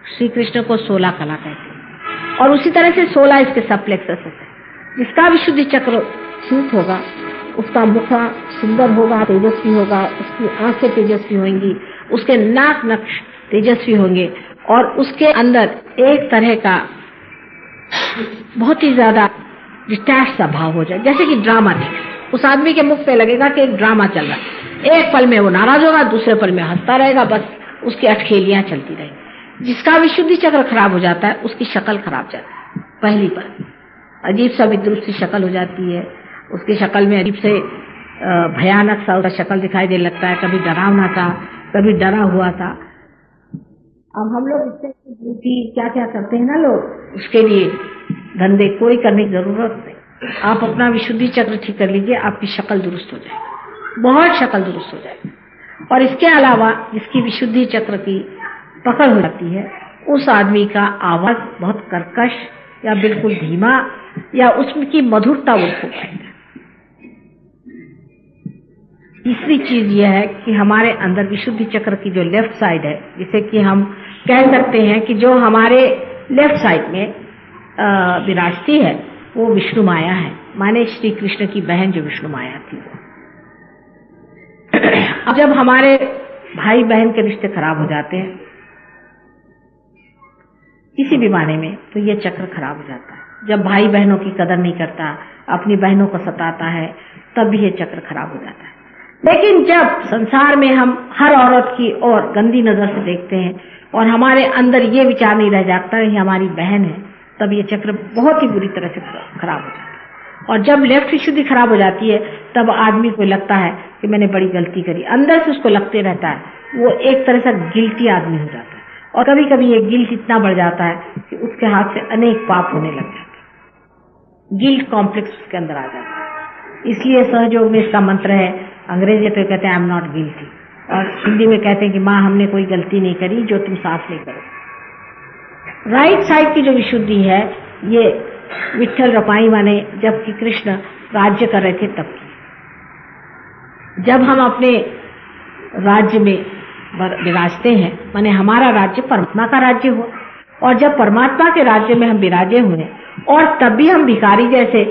Speaker 3: श्री कृष्ण को 16 कला कहते हैं और उसी तरह से 16 इसके सब प्लेक्सस है। जिसका विशुद्धि चक्र सूट होगा उसका मुख सुंदर होगा, तेजस्वी होगा, उसकी आंखें तेजस्वी होंगी, उसके नाक नक्श तेजस्वी होंगे और उसके अंदर एक तरह का बहुत ही ज्यादा डिटैच सा भाव हो जाए, जैसे कि ड्रामा देख। उस आदमी के मुख पे लगेगा कि एक ड्रामा चल रहा है, एक पल में वो नाराज होगा, दूसरे पल में हंसता रहेगा, बस उसकी अटखेलियां चलती रहेंगी। जिसका विशुद्धि चक्र खराब हो जाता है उसकी शक्ल खराब जाती है। पहली बार अजीब सा विद्रुप सी शक्ल हो जाती है, उसकी शक्ल में अजीब से भयानक सा उसका शक्ल दिखाई देने लगता है, कभी डरावना था, कभी डरा हुआ था। अब हम लोग इससे ड्यूटी क्या क्या करते हैं ना लोग, उसके लिए धंधे कोई करने की जरूरत नहीं। आप अपना विशुद्धि चक्र ठीक कर लीजिए, आपकी शक्ल दुरुस्त हो जाएगी, बहुत शक्ल दुरुस्त हो जाएगी। और इसके अलावा जिसकी विशुद्धि चक्र की पकड़ हो जाती है उस आदमी का आवाज बहुत कर्कश या बिल्कुल धीमा या उसकी मधुरता वो खो पाएगा। तीसरी चीज यह है कि हमारे अंदर विशुद्धि चक्र की जो लेफ्ट साइड है, जिसे कि हम कह सकते हैं कि जो हमारे लेफ्ट साइड में विराजती है वो विष्णु माया है, माने श्री कृष्ण की बहन जो विष्णु माया थी। अब जब हमारे भाई बहन के रिश्ते खराब हो जाते हैं किसी भी माने में, तो ये चक्र खराब हो जाता है। जब भाई बहनों की कदर नहीं करता, अपनी बहनों को सताता है, तब भी ये चक्र खराब हो जाता है। लेकिन जब संसार में हम हर औरत की ओर गंदी नजर से देखते हैं और हमारे अंदर ये विचार नहीं रह जाता है हमारी बहन है, तब ये चक्र बहुत ही बुरी तरह से खराब हो जाता है। और जब लेफ्ट विशुद्धि खराब हो जाती है तब आदमी को लगता है कि मैंने बड़ी गलती करी, अंदर से उसको लगते रहता है, वो एक तरह से गिल्टी आदमी हो जाता है। और कभी कभी ये गिल्ट इतना बढ़ जाता है कि उसके हाथ से अनेक पाप होने लग जाते हैं, गिल्ट कॉम्प्लेक्स उसके अंदर आ जाता है। इसलिए सहयोग में इसका मंत्र है, अंग्रेजी पे कहते हैं आई एम नॉट गिल्टी, और हिंदी में कहते हैं कि माँ हमने कोई गलती नहीं करी जो तुम साफ नहीं करो। राइट साइड की जो विशुद्धि है ये विट्ठल रपाई माने जबकि कृष्ण राज्य कर रहे थे तब की। जब हम अपने राज्य में विराजते हैं, माने हमारा राज्य परमात्मा का राज्य हो, और जब परमात्मा के राज्य में हम विराजे हुए और तब भी हम भिखारी जैसे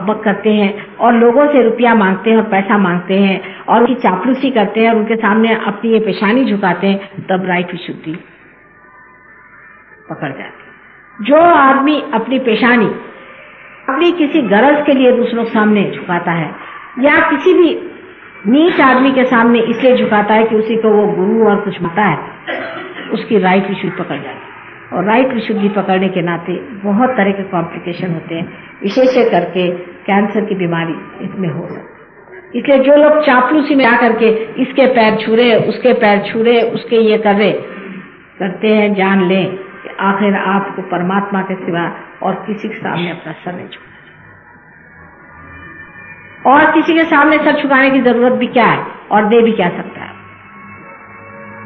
Speaker 3: बक करते हैं और लोगों से रुपया मांगते हैं और पैसा मांगते हैं और उनकी चापलूसी करते हैं और उनके सामने अपनी ये पेशानी झुकाते हैं, तब राइट विशुद्धि पकड़ जाती है। जो आदमी अपनी पेशानी अपनी किसी गरज के लिए दूसरों के सामने झुकाता है या किसी भी नीच आदमी के सामने इसलिए झुकाता है कि उसी को वो गुरु और कुछ मानता है, उसकी राइट विशुद्धि पकड़ जाती है। और राइट विशुद्धि पकड़ने के नाते बहुत तरह के कॉम्प्लिकेशन होते हैं, विशेष करके कैंसर की बीमारी इसमें हो सकती है। इसलिए जो लोग चापलूसी में आकर के इसके पैर छू रहे, उसके पैर छू रहे, उसके ये कर रहे करते हैं, जान लें कि आखिर आपको परमात्मा के सिवा और किसी के सामने अपना सर नहीं झुकाना, और किसी के सामने सर झुकाने की जरूरत भी क्या है और दे भी क्या सकता है।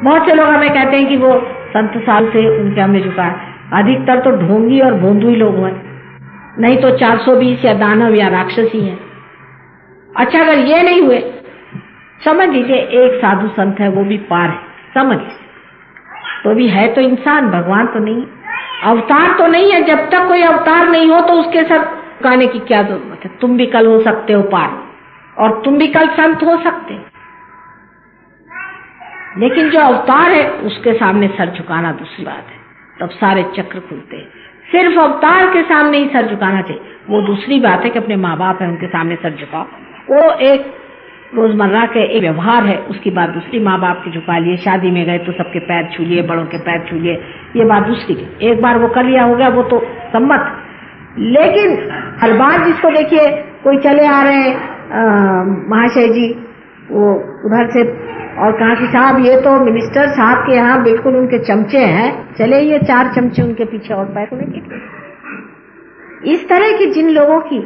Speaker 3: बहुत से लोग हमें कहते हैं कि वो संत साल से उनके हमने झुका है, अधिकतर तो ढोंगी और भोंदू ही लोग हैं, नहीं तो 420 या दानव या राक्षसी है। अच्छा अगर ये नहीं हुए, समझ लीजिए एक साधु संत है, वो भी पार है, समझ तो भी है तो इंसान, भगवान तो नहीं, अवतार तो नहीं है। जब तक कोई अवतार नहीं हो तो उसके साथ झुकाने की क्या जरूरत है। तुम भी कल हो सकते हो पार और तुम भी कल संत हो सकते, लेकिन जो अवतार है उसके सामने सर झुकाना दूसरी बात है, तब सारे चक्र खुलते हैं। सिर्फ अवतार के सामने ही सर झुकाना चाहिए, वो दूसरी बात है कि अपने माँ बाप है उनके सामने सर झुकाओ, वो एक रोजमर्रा के एक व्यवहार है। उसकी बात दूसरी, माँ बाप के झुका लिए, शादी में गए तो सबके पैर छू लिए, बड़ों के पैर छू लिए, ये बात दूसरी की। एक बार वो कर लिया हो गया वो तो सम्मत, लेकिन हर बार जिसको देखिए कोई चले आ रहे हैं महाशय जी वो उधर से और कहा कि साहब ये तो मिनिस्टर साहब के यहाँ बिल्कुल उनके चमचे हैं, चले ये 4 चमचे उनके पीछे और पैर होने के। इस तरह की जिन लोगों की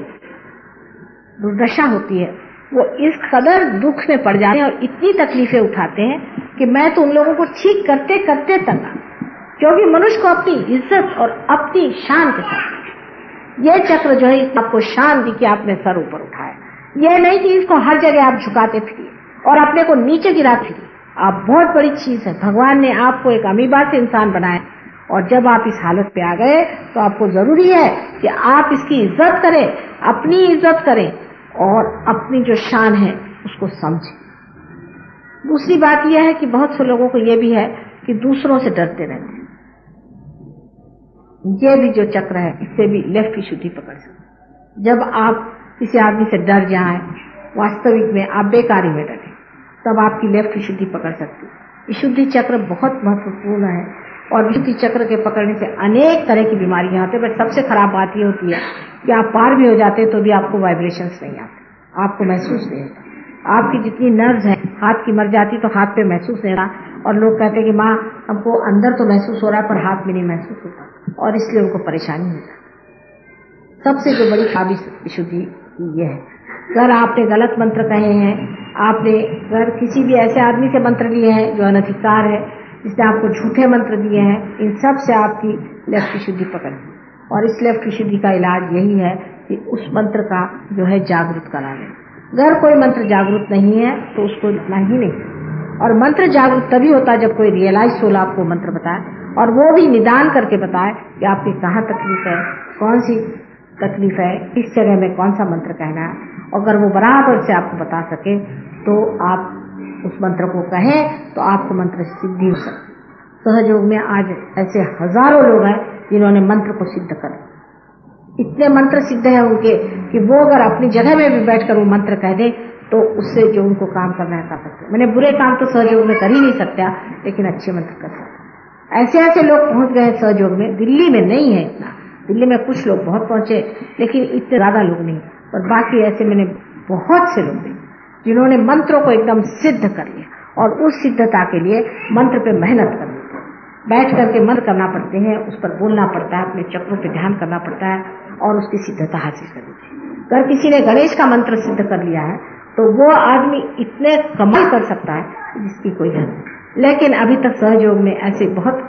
Speaker 3: दुर्दशा होती है वो इस कदर दुख में पड़ जाते हैं और इतनी तकलीफें उठाते हैं कि मैं तो उन लोगों को ठीक करते करते तंगा, क्योंकि मनुष्य को अपनी इज्जत और अपनी शान के साथ ये चक्र जो है आपको शान दी कि आपने सर ऊपर उठाया। ये नहीं कि इसको हर जगह आप झुकाते फिरिए और अपने को नीचे गिरा फिरिए। आप बहुत बड़ी चीज है, भगवान ने आपको एक अमीबा से इंसान बनाया और जब आप इस हालत पे आ गए तो आपको जरूरी है कि आप इसकी इज्जत करें, अपनी इज्जत करें और अपनी जो शान है उसको समझें। दूसरी बात यह है कि बहुत से लोगों को यह भी है कि दूसरों से डरते रहते हैं। ये भी जो चक्र है इससे भी लेफ्ट की शुद्धि पकड़ सकते। जब आप किसी आदमी से डर जाएं, वास्तविक में आप बेकारी में डरे, तब आपकी लेफ्ट की शुद्धि पकड़ सकती है। विशुद्धि चक्र बहुत महत्वपूर्ण है और विशुद्धि चक्र के पकड़ने से अनेक तरह की बीमारियां आती है। बट सबसे खराब बात यह होती है कि आप पार भी हो जाते तो भी आपको वाइब्रेशंस नहीं आते, आपको महसूस नहीं होता। आपकी जितनी नर्व्स है, हाथ की मर जाती तो हाथ पे महसूस नहीं रहा और लोग कहते हैं कि माँ हमको अंदर तो महसूस हो रहा है पर हाथ में नहीं महसूस होता और इसलिए उनको परेशानी होती। सबसे जो बड़ी खराबी विशुद्धि ये है, अगर आपने गलत मंत्र कहे हैं, आपने अगर किसी भी ऐसे आदमी से मंत्र लिए हैं जो अनधिकार है, जिसने आपको झूठे मंत्र दिए हैं, इन सब से आपकी लेफ्ट की शुद्धि पकड़नी और इस लेफ्ट की शुद्धि का इलाज यही है कि उस मंत्र का जो है जागृत करा लें। अगर कोई मंत्र जागृत नहीं है तो उसको इतना ही नहीं। और मंत्र जागृत तभी होता है जब कोई रियलाइज सोल आपको मंत्र बताए और वो भी निदान करके बताए कि आपकी कहाँ तकलीफ है, कौन सी तकलीफ है, किस जगह में कौन सा मंत्र कहना है। अगर वो बराबर से आपको बता सके तो आप उस मंत्र को कहें तो आपको मंत्र सिद्धि हो सकती। सहयोग में आज ऐसे हजारों लोग हैं जिन्होंने मंत्र को सिद्ध कर, इतने मंत्र सिद्ध है उनके कि वो अगर अपनी जगह में भी बैठकर वो मंत्र कह दे तो उससे जो उनको काम करना है कर सकते। मैंने बुरे काम तो सहयोग में कर ही नहीं सकता, लेकिन अच्छे मंत्र कर सकते। ऐसे ऐसे लोग पहुंच गए सहयोग में। दिल्ली में नहीं है इतना, दिल्ली में कुछ लोग बहुत पहुंचे लेकिन इतने ज्यादा लोग नहीं, और बाकी ऐसे मैंने बहुत से लोग देखे जिन्होंने मंत्रों को एकदम सिद्ध कर लिया और उस सिद्धता के लिए मंत्र पे मेहनत करनी है, बैठ करके मंत्र करना पड़ते हैं, उस पर बोलना पड़ता है, अपने चक्रों पे ध्यान करना पड़ता है और उसकी सिद्धता हासिल करनी चाहिए। अगर किसी ने गणेश का मंत्र सिद्ध कर लिया है तो वो आदमी इतने कमाल कर सकता है जिसकी कोई हद नहीं। लेकिन अभी तक सहयोग में ऐसे बहुत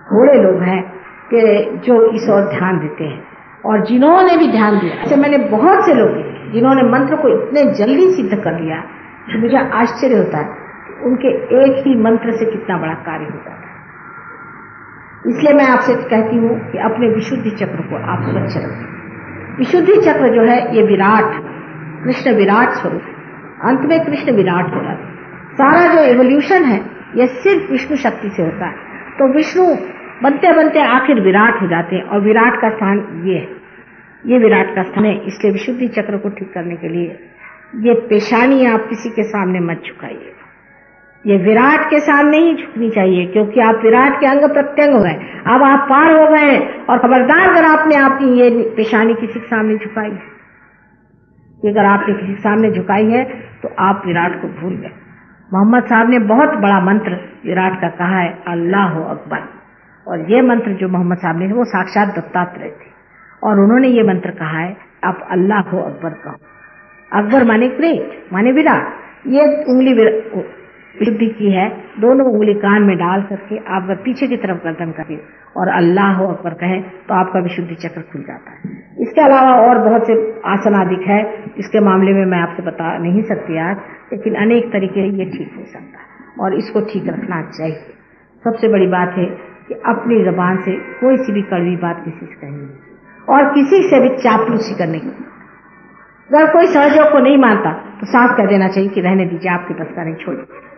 Speaker 3: थोड़े लोग हैं कि जो इस ओर ध्यान देते हैं और जिन्होंने भी ध्यान दिया, ऐसे मैंने बहुत से लोग देखे जिन्होंने मंत्र को इतने जल्दी सिद्ध कर लिया कि मुझे आश्चर्य होता है कि उनके एक ही मंत्र से कितना बड़ा कार्य होता है। इसलिए मैं आपसे कहती हूँ कि अपने विशुद्धि चक्र को आप स्वच्छ रखें। विशुद्धि चक्र जो है ये विराट, कृष्ण विराट स्वरूप, अंत में कृष्ण विराट हो रहा है। सारा जो एवोल्यूशन है ये सिर्फ विष्णु शक्ति से होता है। तो विष्णु बनते बनते आखिर विराट हो जाते हैं और विराट का स्थान ये है, ये विराट का स्थान है। इसलिए विशुद्धि चक्र को ठीक करने के लिए ये पेशानी आप किसी के सामने मत झुकाइए, ये विराट के सामने ही झुकनी चाहिए, क्योंकि आप विराट के अंग प्रत्यंग हो गए, अब आप पार हो गए। और खबरदार अगर आपने आपकी ये पेशानी किसी के सामने झुकाई है, अगर आपने किसी के सामने झुकाई है तो आप विराट को भूल गए। मोहम्मद साहब ने बहुत बड़ा मंत्र विराट का कहा है, अल्लाह अकबर। और ये मंत्र जो मोहम्मद साहब ने, वो साक्षात दत्तात्रेय थे और उन्होंने ये मंत्र कहा है, आप अल्लाह अकबर कहो। अकबर माने ग्रेट, माने विराट। ये उंगली विशुद्धि की है, दोनों उंगली कान में डाल करके आप अगर पीछे की तरफ गर्दन करके और अल्लाह अकबर कहे तो आपका विशुद्धि चक्र खुल जाता है। इसके अलावा और बहुत से आसन आदि है जिसके मामले में मैं आपसे बता नहीं सकती आज, लेकिन अनेक तरीके ये ठीक हो सकता है और इसको ठीक रखना चाहिए। सबसे बड़ी बात है कि अपनी जबान से कोई सी भी कड़वी बात किसी से कहनी नहीं और किसी से भी चापलूसी करने की। अगर कोई सहयोग को नहीं मानता तो साफ कह देना चाहिए कि रहने दीजिए, आपके बस का नहीं, छोड़िए।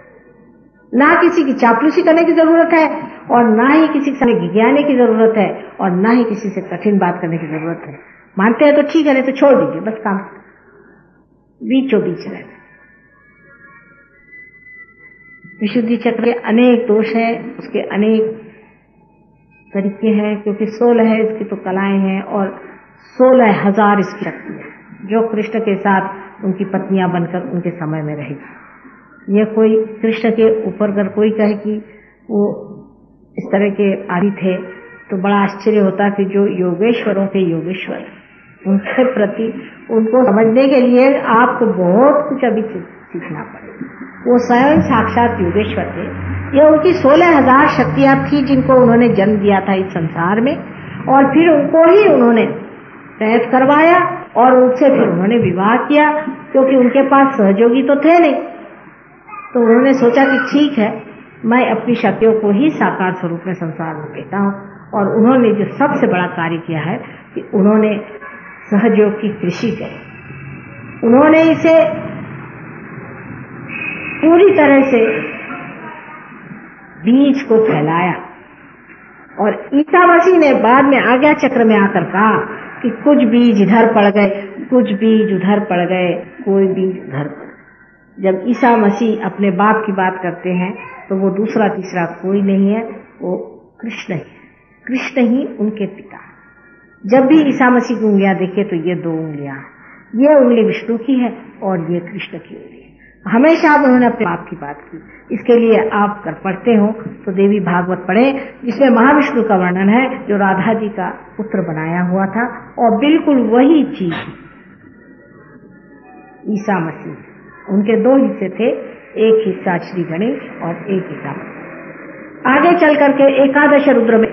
Speaker 3: ना किसी की चापलूसी करने की जरूरत है और ना ही किसी के सामने गिज्ञाने की जरूरत है और ना ही किसी से कठिन बात करने की जरूरत है। मानते हैं तो ठीक है, नहीं तो छोड़ दीजिए, बस काम बीचों बीच रहना। विशुद्धि चक्र के अनेक दोष हैं, उसके अनेक तरीके हैं, क्योंकि 16 है इसकी तो कलाएं हैं और 16,000 इसकी शक्ति है जो कृष्ण के साथ उनकी पत्नियां बनकर उनके समय में रहेगी। ये कोई कृष्ण के ऊपर अगर कोई कहे कि वो इस तरह के आदि थे तो बड़ा आश्चर्य होता कि जो योगेश्वरों के योगेश्वर, उनके प्रति उनको समझने के लिए आपको बहुत कुछ अभी सीखना पड़ेगा। वो स्वयं साक्षात योगेश्वर थे। ये उनकी 16,000 शक्तियां थी जिनको उन्होंने जन्म दिया था इस संसार में और फिर उनको ही उन्होंने कैद करवाया और उनसे फिर उन्होंने विवाह किया, क्योंकि उनके पास सहयोगी तो थे नहीं। तो उन्होंने सोचा कि ठीक है, मैं अपनी शक्तियों को ही साकार स्वरूप में संसार में देता हूँ। और उन्होंने जो सबसे बड़ा कार्य किया है कि उन्होंने सहयोग की कृषि करी। उन्होंने इसे पूरी तरह से बीज को फैलाया। और ईसा मसीह ने बाद में आज्ञा चक्र में आकर कहा कि कुछ बीज इधर पड़ गए, कुछ बीज उधर पड़ गए, कोई बीज उधर पड़ गए। जब ईसा मसीह अपने बाप की बात करते हैं तो वो दूसरा तीसरा कोई नहीं है, वो कृष्ण ही है। कृष्ण ही उनके पिता। जब भी ईसा मसीह की उंगलियां देखे तो ये 2 उंगलियां, ये उंगली विष्णु की है और ये कृष्ण की उंगली है। हमेशा उन्होंने अपने बाप की बात की। इसके लिए आप अगर पढ़ते हो तो देवी भागवत पढ़े, जिसमें महाविष्णु का वर्णन है जो राधा जी का पुत्र बनाया हुआ था। और बिल्कुल वही चीज ईसा मसीह, उनके 2 हिस्से थे, एक हिस्सा श्री गणेश और एक हिस्सा मसीह। आगे चल करके एकादश रुद्र में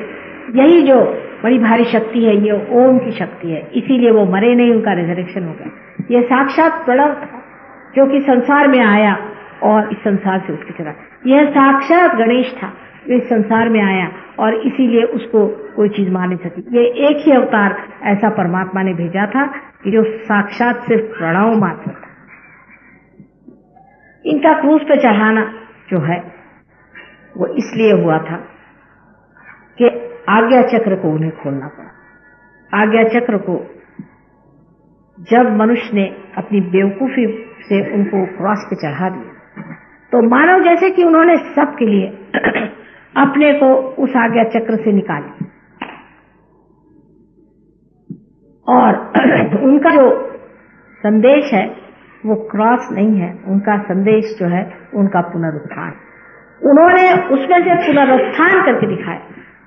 Speaker 3: यही जो बड़ी भारी शक्ति है, ये ओम की शक्ति है, इसीलिए वो मरे नहीं, उनका रिजरेक्शन हो गया। ये साक्षात प्रणव था जो कि संसार में आया और इस संसार से उठ के चला। यह साक्षात गणेश था जो इस संसार में आया और इसीलिए उसको कोई चीज मार नहीं सकी। ये एक ही अवतार ऐसा परमात्मा ने भेजा था कि जो साक्षात सिर्फ प्रणव मात्र था। इनका क्रूस पे चढ़ाना जो है वो इसलिए हुआ था कि आज्ञा चक्र को उन्हें खोलना पड़ा। आज्ञा चक्र को जब मनुष्य ने अपनी बेवकूफी से उनको क्रॉस पे चढ़ा दिया तो मानो जैसे कि उन्होंने सबके लिए अपने को उस आज्ञा चक्र से निकाली। और उनका जो संदेश है वो क्रॉस नहीं है, उनका संदेश जो है उनका पुनरुत्थान। उन्होंने उसमें से पुनरुत्थान करके दिखाया,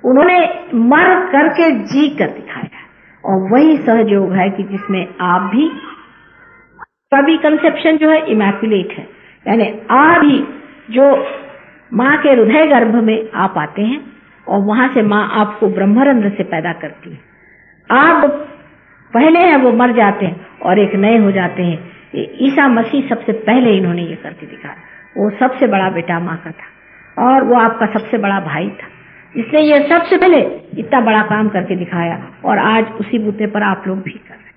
Speaker 3: उन्होंने मर करके जी कर दिखाया। और वही सहयोग है कि जिसमें आप भी, सभी कंसेप्शन जो है इमैक्युलेट है, यानी आप भी जो माँ के हृदय गर्भ में आप आते हैं और वहां से माँ आपको ब्रह्मरंध्र से पैदा करती है। आप पहले हैं वो मर जाते हैं और एक नए हो जाते हैं। ईसा मसीह सबसे पहले इन्होंने ये करके दिखाया। वो सबसे बड़ा बेटा माँ का था और वो आपका सबसे बड़ा भाई था, इसने ये सबसे पहले इतना बड़ा काम करके दिखाया। और आज उसी बूते पर आप लोग भी कर रहे हैं।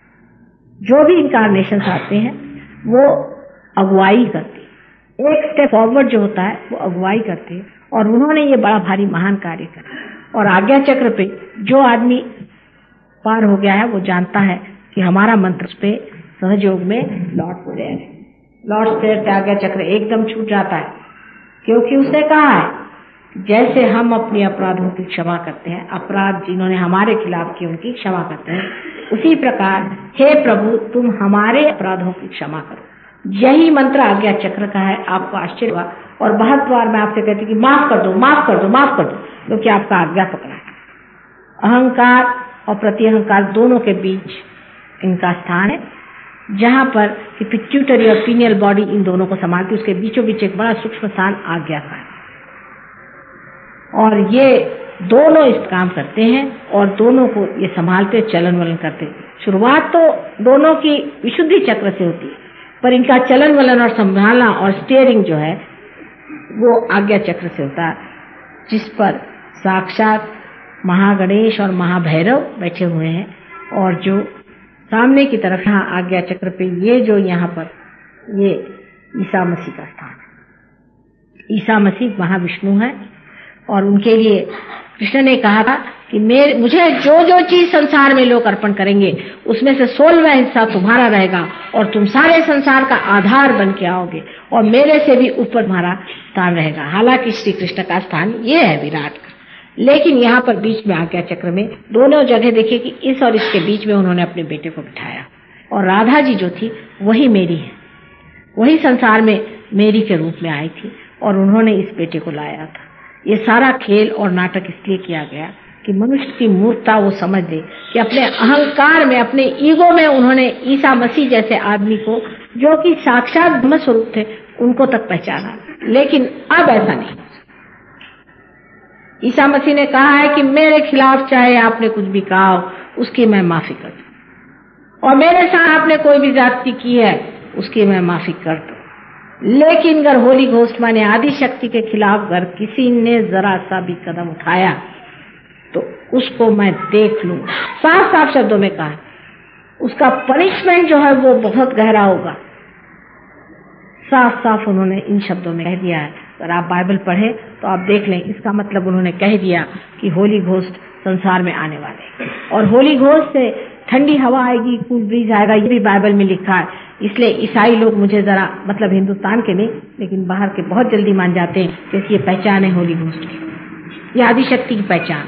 Speaker 3: जो भी इनकारनेशन आते हैं वो अगुवाई करते हैं, एक स्टेप फॉरवर्ड जो होता है वो अगुवाई करते हैं। और उन्होंने ये बड़ा भारी महान कार्य करा। और आज्ञा चक्र पे जो आदमी पार हो गया है वो जानता है कि हमारा मंत्र उस पे सहयोग में लॉर्ड प्रेयर है। लॉर्ड प्रेयर से आज्ञा चक्र एकदम छूट जाता है, क्योंकि उसने कहा है जैसे हम अपने अपराधों की क्षमा करते हैं, अपराध जिन्होंने हमारे खिलाफ किए उनकी क्षमा करते हैं, उसी प्रकार हे प्रभु तुम हमारे अपराधों की क्षमा करो। यही मंत्र आज्ञा चक्र का है। आपको आश्चर्य हुआ और बहुत बार मैं आपसे कहती कि माफ कर दो, माफ कर दो, माफ कर दो, क्योंकि आपका आज्ञा पकड़ा है। अहंकार और प्रत्यहंकार दोनों के बीच इनका स्थान है, जहां पर कि पिट्यूटरी और पीनियल बॉडी इन दोनों को संभालती, उसके बीचों बीच एक बड़ा सूक्ष्म स्थान आज्ञा का है। और ये दोनों इस काम करते हैं और दोनों को ये संभालते चलन वलन करते। शुरुआत तो दोनों की विशुद्धि चक्र से होती है, पर इनका चलन वलन और संभालना और स्टीयरिंग जो है वो आज्ञा चक्र से होता है, जिस पर साक्षात महागणेश और महाभैरव बैठे हुए हैं। और जो सामने की तरफ यहाँ आज्ञा चक्र पे ये जो यहाँ पर ये ईसा मसीह का स्थान है। ईसा मसीह महाविष्णु है और उनके लिए कृष्ण ने कहा था कि मुझे जो जो चीज संसार में लोग अर्पण करेंगे उसमें से 16वां हिस्सा तुम्हारा रहेगा और तुम सारे संसार का आधार बन के आओगे और मेरे से भी ऊपर तुम्हारा स्थान रहेगा। हालांकि श्री कृष्ण का स्थान ये है विराट का, लेकिन यहाँ पर बीच में आज्ञा चक्र में दोनों जगह देखिए कि इस और इसके बीच में उन्होंने अपने बेटे को बिठाया। और राधा जी जो थी वही मेरी है, वही संसार में मेरी के रूप में आई थी और उन्होंने इस बेटे को लाया था। ये सारा खेल और नाटक इसलिए किया गया कि मनुष्य की मूर्खता वो समझ ले कि अपने अहंकार में, अपने ईगो में उन्होंने ईसा मसीह जैसे आदमी को जो कि साक्षात ब्रह्म स्वरूप थे उनको तक पहचाना। लेकिन अब ऐसा नहीं। ईसा मसीह ने कहा है कि मेरे खिलाफ चाहे आपने कुछ भी कहा हो उसकी मैं माफी कर दूं। और मेरे साथ आपने कोई भी ज्यादती की है उसकी मैं माफी कर दूं। लेकिन अगर होली घोस्ट माने आदि शक्ति के खिलाफ अगर किसी ने जरा सा भी कदम उठाया तो उसको मैं देख लूंगा। साफ साफ शब्दों में कहा, उसका पनिशमेंट जो है वो बहुत गहरा होगा। साफ साफ उन्होंने इन शब्दों में कह दिया है। अगर आप बाइबल पढ़े तो आप देख लें, इसका मतलब उन्होंने कह दिया कि होली घोस्ट संसार में आने वाले, और होली घोस्ट से ठंडी हवा आएगी, कूल ब्रीज आएगा, ये भी बाइबल में लिखा है। इसलिए ईसाई लोग मुझे जरा, मतलब हिंदुस्तान के नहीं लेकिन बाहर के, बहुत जल्दी मान जाते हैं क्योंकि ये पहचान है होली घोस्ट की, ये आदिशक्ति की पहचान।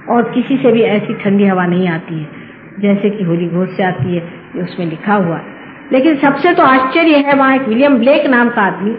Speaker 3: और किसी से भी ऐसी ठंडी हवा नहीं आती है जैसे कि होली घोस्ट से आती है, ये उसमें लिखा हुआ है। लेकिन सबसे तो आश्चर्य है, वहां एक विलियम ब्लेक नाम का आदमी,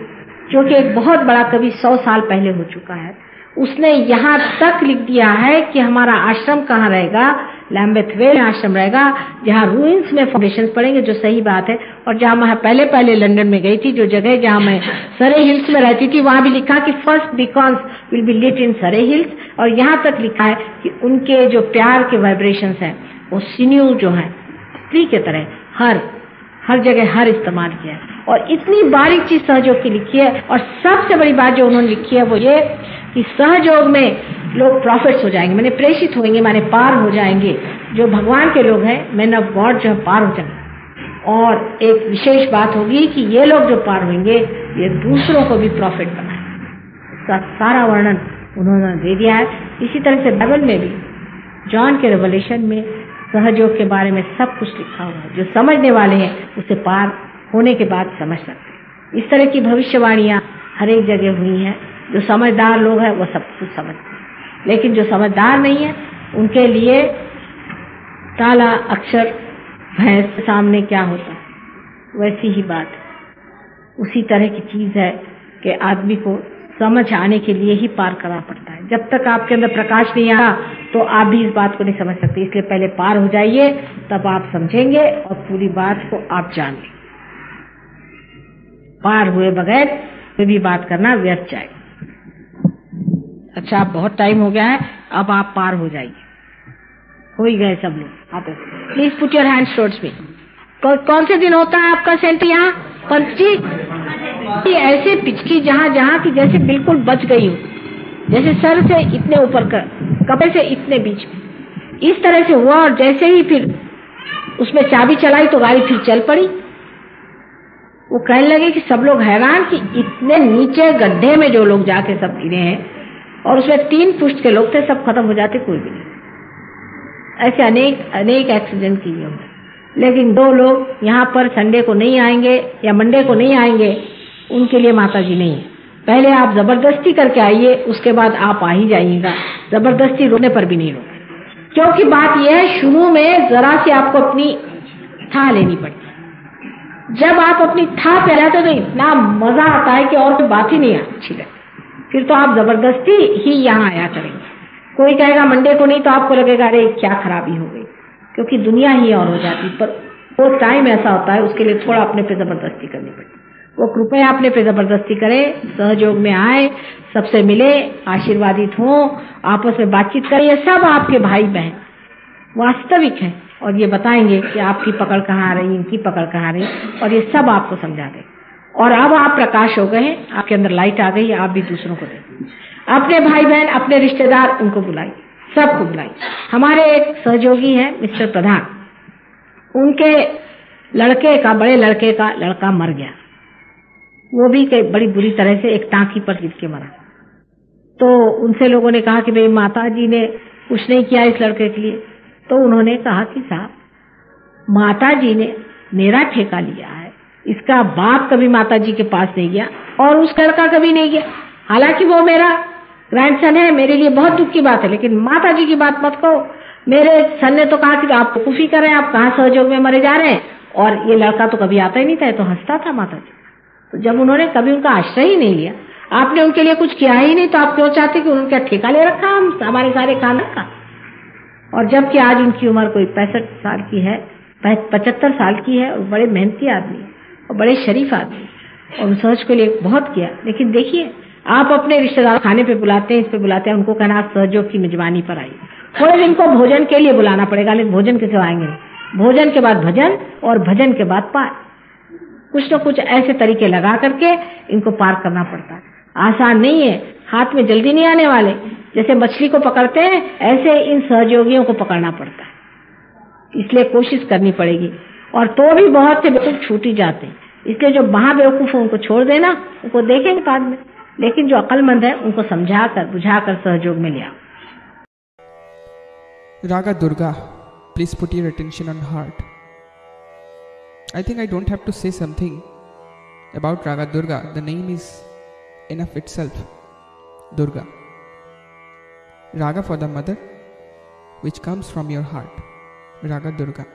Speaker 3: जो कि एक बहुत बड़ा कवि 100 साल पहले हो चुका है, उसने यहाँ तक लिख दिया है कि हमारा आश्रम कहाँ रहेगा, लैम्बेथ वेल आश्रम रहेगा, जहाँ रूइंस में फाउंडेशंस पड़ेंगे, जो सही बात है। और जहाँ मैं पहले लंदन में गई थी, जो जगह जहाँ मैं सरे हिल्स में रहती थी, वहां भी लिखा कि फर्स्ट बीकॉन्स विल बी लिट इन सरे हिल्स। और यहाँ तक लिखा है कि उनके जो प्यार के वाइब्रेशंस हैं वो सिन्यू जो है स्त्री के तरह हर जगह हर इस्तेमाल किया है। और इतनी बारीक चीज सहयोग की लिखी है। और सबसे बड़ी बात जो उन्होंने लिखी है वो ये कि सहयोग में लोग प्रॉफिट्स हो जाएंगे, माने प्रेषित होंगे, माने पार हो जाएंगे। जो भगवान के लोग हैं, मैन ऑफ गॉड, जो पार हो जाएंगे। और एक विशेष बात होगी कि ये लोग जो पार होंगे ये दूसरों को भी प्रॉफिट बनाएंगे। इसका सारा वर्णन उन्होंने दे दिया है। इसी तरह से बाइबल में भी जॉन के रेवलेशन में सहयोग के बारे में सब कुछ लिखा हुआ है। जो समझने वाले हैं उसे पार होने के बाद समझ सकते हैं। इस तरह की भविष्यवाणियां हर एक जगह हुई हैं। जो समझदार लोग हैं वो सब कुछ समझते हैं, लेकिन जो समझदार नहीं है उनके लिए काला अक्षर भैंस के सामने क्या होता है, वैसी ही बात है। उसी तरह की चीज है कि आदमी को समझ आने के लिए ही पार करना पड़ता है। जब तक आपके अंदर प्रकाश नहीं आया तो आप भी इस बात को नहीं समझ सकते। इसलिए पहले पार हो जाइए, तब आप समझेंगे और पूरी बात को आप जान लेंगे। पार हुए बगैर कोई भी बात करना व्यर्थ जाएगा। अच्छा, बहुत टाइम हो गया है, अब आप पार हो जाइए। हो ही गए सब लोग। आप please put your hands towards me. कौन से दिन होता है आपका सेंट यहाँ? पंत जी, ऐसे पिचकी जहाँ जहाँ की जैसे बिल्कुल बच गई हो, जैसे सर से इतने ऊपर कर, कपड़े से इतने बीच में, इस तरह से हुआ। और जैसे ही फिर उसमें चाबी चलाई तो गाड़ी फिर चल पड़ी। वो कहने लगे कि सब लोग हैरान कि इतने नीचे गड्ढे में जो लोग जाके सब गिरे हैं, और उसमें 3 पुष्ट के लोग थे, सब खत्म हो जाते, कोई भी नहीं। ऐसे अनेक एक्सीडेंट किए होंगे। लेकिन 2 लोग यहाँ पर संडे को नहीं आएंगे या मंडे को नहीं आएंगे, उनके लिए माता जी नहीं है। पहले आप जबरदस्ती करके आइए, उसके बाद आप आ ही जाइएगा। जबरदस्ती रोने पर भी नहीं रोके, क्योंकि बात यह है शुरू में जरा सी आपको अपनी था लेनी पड़ती। जब आप अपनी था पे रहते तो इतना मजा आता है कि और कोई बात ही नहीं अच्छी लगती। फिर तो आप जबरदस्ती ही यहाँ आया करेंगे। कोई कहेगा मंडे को नहीं तो आपको लगेगा अरे क्या खराबी हो गई, क्योंकि दुनिया ही और हो जाती। पर वो टाइम ऐसा होता है, उसके लिए थोड़ा अपने पे जबरदस्ती करनी पड़ती। वो कृपया अपने पे जबरदस्ती करें, सहयोग में आए, सबसे मिले, आशीर्वादित हो, आपस में बातचीत करें। ये सब आपके भाई बहन वास्तविक हैं और ये बताएंगे कि आपकी पकड़ कहाँ आ रही, इनकी पकड़ कहाँ आ रही, और ये सब आपको समझा दें। और अब आप प्रकाश हो गए हैं, आपके अंदर लाइट आ गई, आप भी दूसरों को दें। अपने भाई बहन, अपने रिश्तेदार, उनको बुलाइए, सबको बुलाइए। हमारे एक सहयोगी हैं मिस्टर प्रधान, उनके लड़के का, बड़े लड़के का लड़का मर गया। वो भी बड़ी बुरी तरह से एक टांकी पर गिर के मरा। तो उनसे लोगों ने कहा कि भाई माता जी ने कुछ नहीं किया इस लड़के के लिए। तो उन्होंने कहा कि साहब माता जी ने मेरा ठेका लिया है, इसका बाप कभी माता जी के पास नहीं गया और उस लड़का कभी नहीं गया। हालांकि वो मेरा ग्रैंडसन है, मेरे लिए बहुत दुख की बात है, लेकिन माता जी की बात मत कहो। मेरे सन ने तो कहा कि आप कुफी कर रहे हैं, आप कहाँ सहयोग में मरे जा रहे हैं, और ये लड़का तो कभी आता ही नहीं था, तो हंसता था माता जी। तो जब उन्होंने कभी उनका आश्रय ही नहीं लिया, आपने उनके लिए कुछ किया ही नहीं, तो आप क्यों चाहते कि उनका ठेका ले रखा हम हमारे सारे खाना का। और जबकि आज उनकी उम्र कोई 65 साल की है, 75 साल की है, और बड़े मेहनती आदमी है और बड़े शरीफ आदमी, और सहज के लिए बहुत किया। लेकिन देखिए, आप अपने रिश्तेदार खाने पे बुलाते हैं, इस पे बुलाते हैं, उनको कहना आप सहयोग की मेजबानी पर आइए। थोड़े दिन को भोजन के लिए बुलाना पड़ेगा, लेकिन भोजन के सिवा आएंगे नहीं। भोजन के बाद भजन और भजन के बाद पार। कुछ न कुछ ऐसे तरीके लगा करके इनको पार करना पड़ता है। आसान नहीं है, हाथ में जल्दी नहीं आने वाले। जैसे मछली को पकड़ते हैं ऐसे इन सहयोगियों को पकड़ना पड़ता है। इसलिए कोशिश करनी पड़ेगी। और तो भी बहुत से बेवकूफ छूट ही जाते हैं। इसलिए जो महाबेवकूफ है उनको छोड़ देना, उनको देखेंगे बाद में। लेकिन जो अक्लमंद है उनको समझाकर बुझाकर सहयोग में ले आओ।
Speaker 4: Raga Durga, please put your attention on heart. I think I don't have to say something about Raga Durga. The name is enough itself. Durga. Raga for the mother, which comes from your heart. Raga Durga.